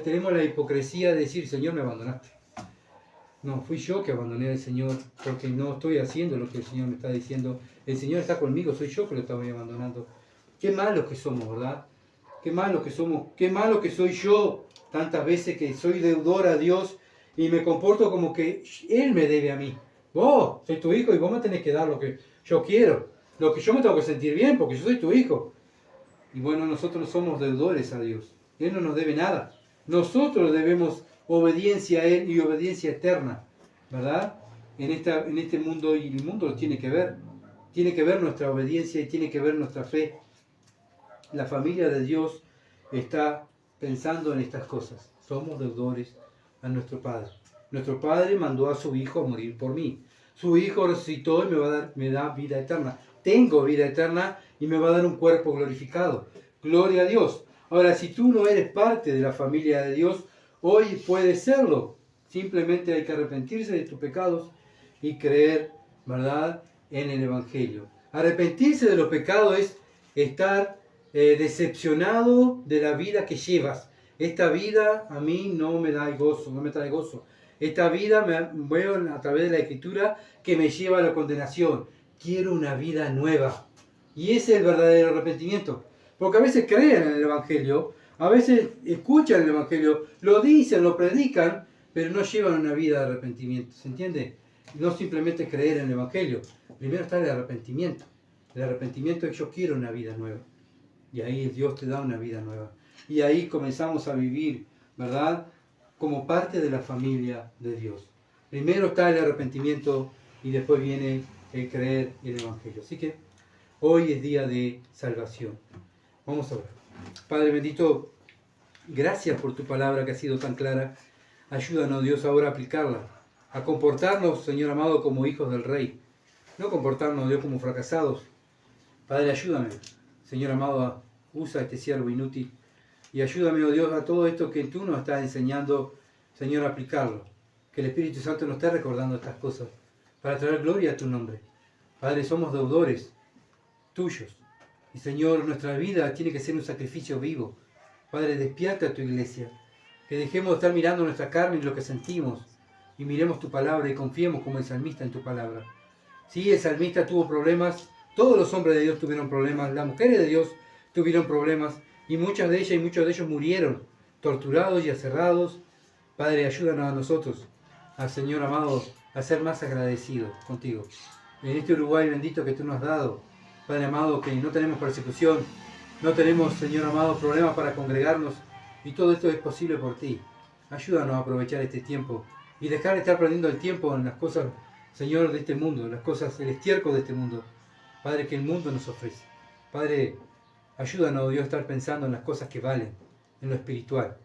tenemos la hipocresía de decir, Señor, me abandonaste. No, fui yo que abandoné al Señor porque no estoy haciendo lo que el Señor me está diciendo. El Señor está conmigo, soy yo que lo estaba abandonando. Qué malos que somos, ¿verdad? Qué malos que somos, qué malo que soy yo tantas veces que soy deudor a Dios y me comporto como que Él me debe a mí. Vos, soy tu hijo y vos me tenés que dar lo que yo quiero, lo que yo me tengo que sentir bien porque yo soy tu hijo. Y bueno, nosotros somos deudores a Dios. Él no nos debe nada. Nosotros debemos obediencia a Él y obediencia eterna, ¿verdad? En este mundo, y el mundo lo tiene que ver. Tiene que ver nuestra obediencia y tiene que ver nuestra fe. La familia de Dios está pensando en estas cosas. Somos deudores a nuestro Padre. Nuestro Padre mandó a su Hijo a morir por mí. Su Hijo resucitó y me da vida eterna. Tengo vida eterna y me va a dar un cuerpo glorificado. Gloria a Dios. Ahora, si tú no eres parte de la familia de Dios, hoy puedes serlo. Simplemente hay que arrepentirse de tus pecados y creer, ¿verdad?, en el Evangelio. Arrepentirse de los pecados es estar decepcionado de la vida que llevas. Esta vida a mí no me da gozo, no me trae gozo. Esta vida veo a través de la Escritura que me lleva a la condenación. Quiero una vida nueva. Y ese es el verdadero arrepentimiento. Porque a veces creen en el Evangelio, a veces escuchan el Evangelio, lo dicen, lo predican, pero no llevan una vida de arrepentimiento. ¿Se entiende? No simplemente creer en el Evangelio. Primero está el arrepentimiento. El arrepentimiento es yo quiero una vida nueva. Y ahí Dios te da una vida nueva. Y ahí comenzamos a vivir, ¿verdad?, como parte de la familia de Dios. Primero está el arrepentimiento y después viene el creer en el Evangelio. Así que hoy es día de salvación. Vamos a orar. Padre bendito, gracias por tu palabra que ha sido tan clara. Ayúdanos, Dios, ahora a aplicarla, a comportarnos, Señor amado, como hijos del Rey. No comportarnos, Dios, como fracasados. Padre, ayúdame, Señor amado, usa este siervo inútil y ayúdame, oh Dios, a todo esto que tú nos estás enseñando, Señor, a aplicarlo. Que el Espíritu Santo nos esté recordando estas cosas para traer gloria a tu nombre. Padre, somos deudores tuyos. Y Señor, nuestra vida tiene que ser un sacrificio vivo. Padre, despierta a tu iglesia. Que dejemos de estar mirando nuestra carne y lo que sentimos. Y miremos tu palabra y confiemos como el salmista en tu palabra. Sí, el salmista tuvo problemas. Todos los hombres de Dios tuvieron problemas. Las mujeres de Dios tuvieron problemas. Y muchas de ellas y muchos de ellos murieron, torturados y aserrados. Padre, ayúdanos a nosotros, al Señor amado, a ser más agradecidos contigo. En este Uruguay bendito que tú nos has dado, Padre amado, que no tenemos persecución, no tenemos, Señor amado, problemas para congregarnos, y todo esto es posible por ti. Ayúdanos a aprovechar este tiempo y dejar de estar perdiendo el tiempo en las cosas, Señor, de este mundo, las cosas, el estiércol de este mundo, Padre, que el mundo nos ofrece. Padre, ayúdanos, Dios, a estar pensando en las cosas que valen, en lo espiritual,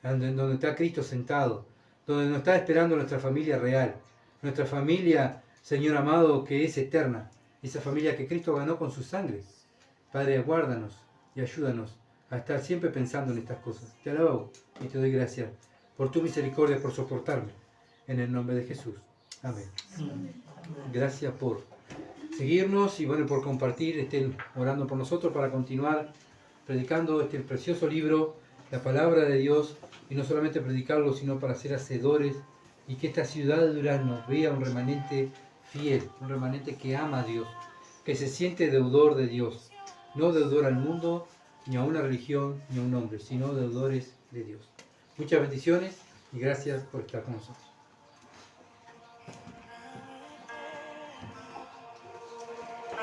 en donde está Cristo sentado, donde nos está esperando nuestra familia real, nuestra familia, Señor amado, que es eterna, esa familia que Cristo ganó con su sangre. Padre, aguárdanos y ayúdanos a estar siempre pensando en estas cosas. Te alabo y te doy gracias por tu misericordia, por soportarme. En el nombre de Jesús. Amén. Gracias por seguirnos y bueno, por compartir, estén orando por nosotros para continuar predicando este precioso libro, la palabra de Dios, y no solamente predicarlo, sino para ser hacedores, y que esta ciudad de Durazno vea un remanente fiel, un remanente que ama a Dios, que se siente deudor de Dios, no deudor al mundo, ni a una religión, ni a un hombre, sino deudores de Dios. Muchas bendiciones y gracias por estar con nosotros.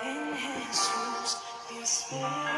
En Jesús, mi esperanza.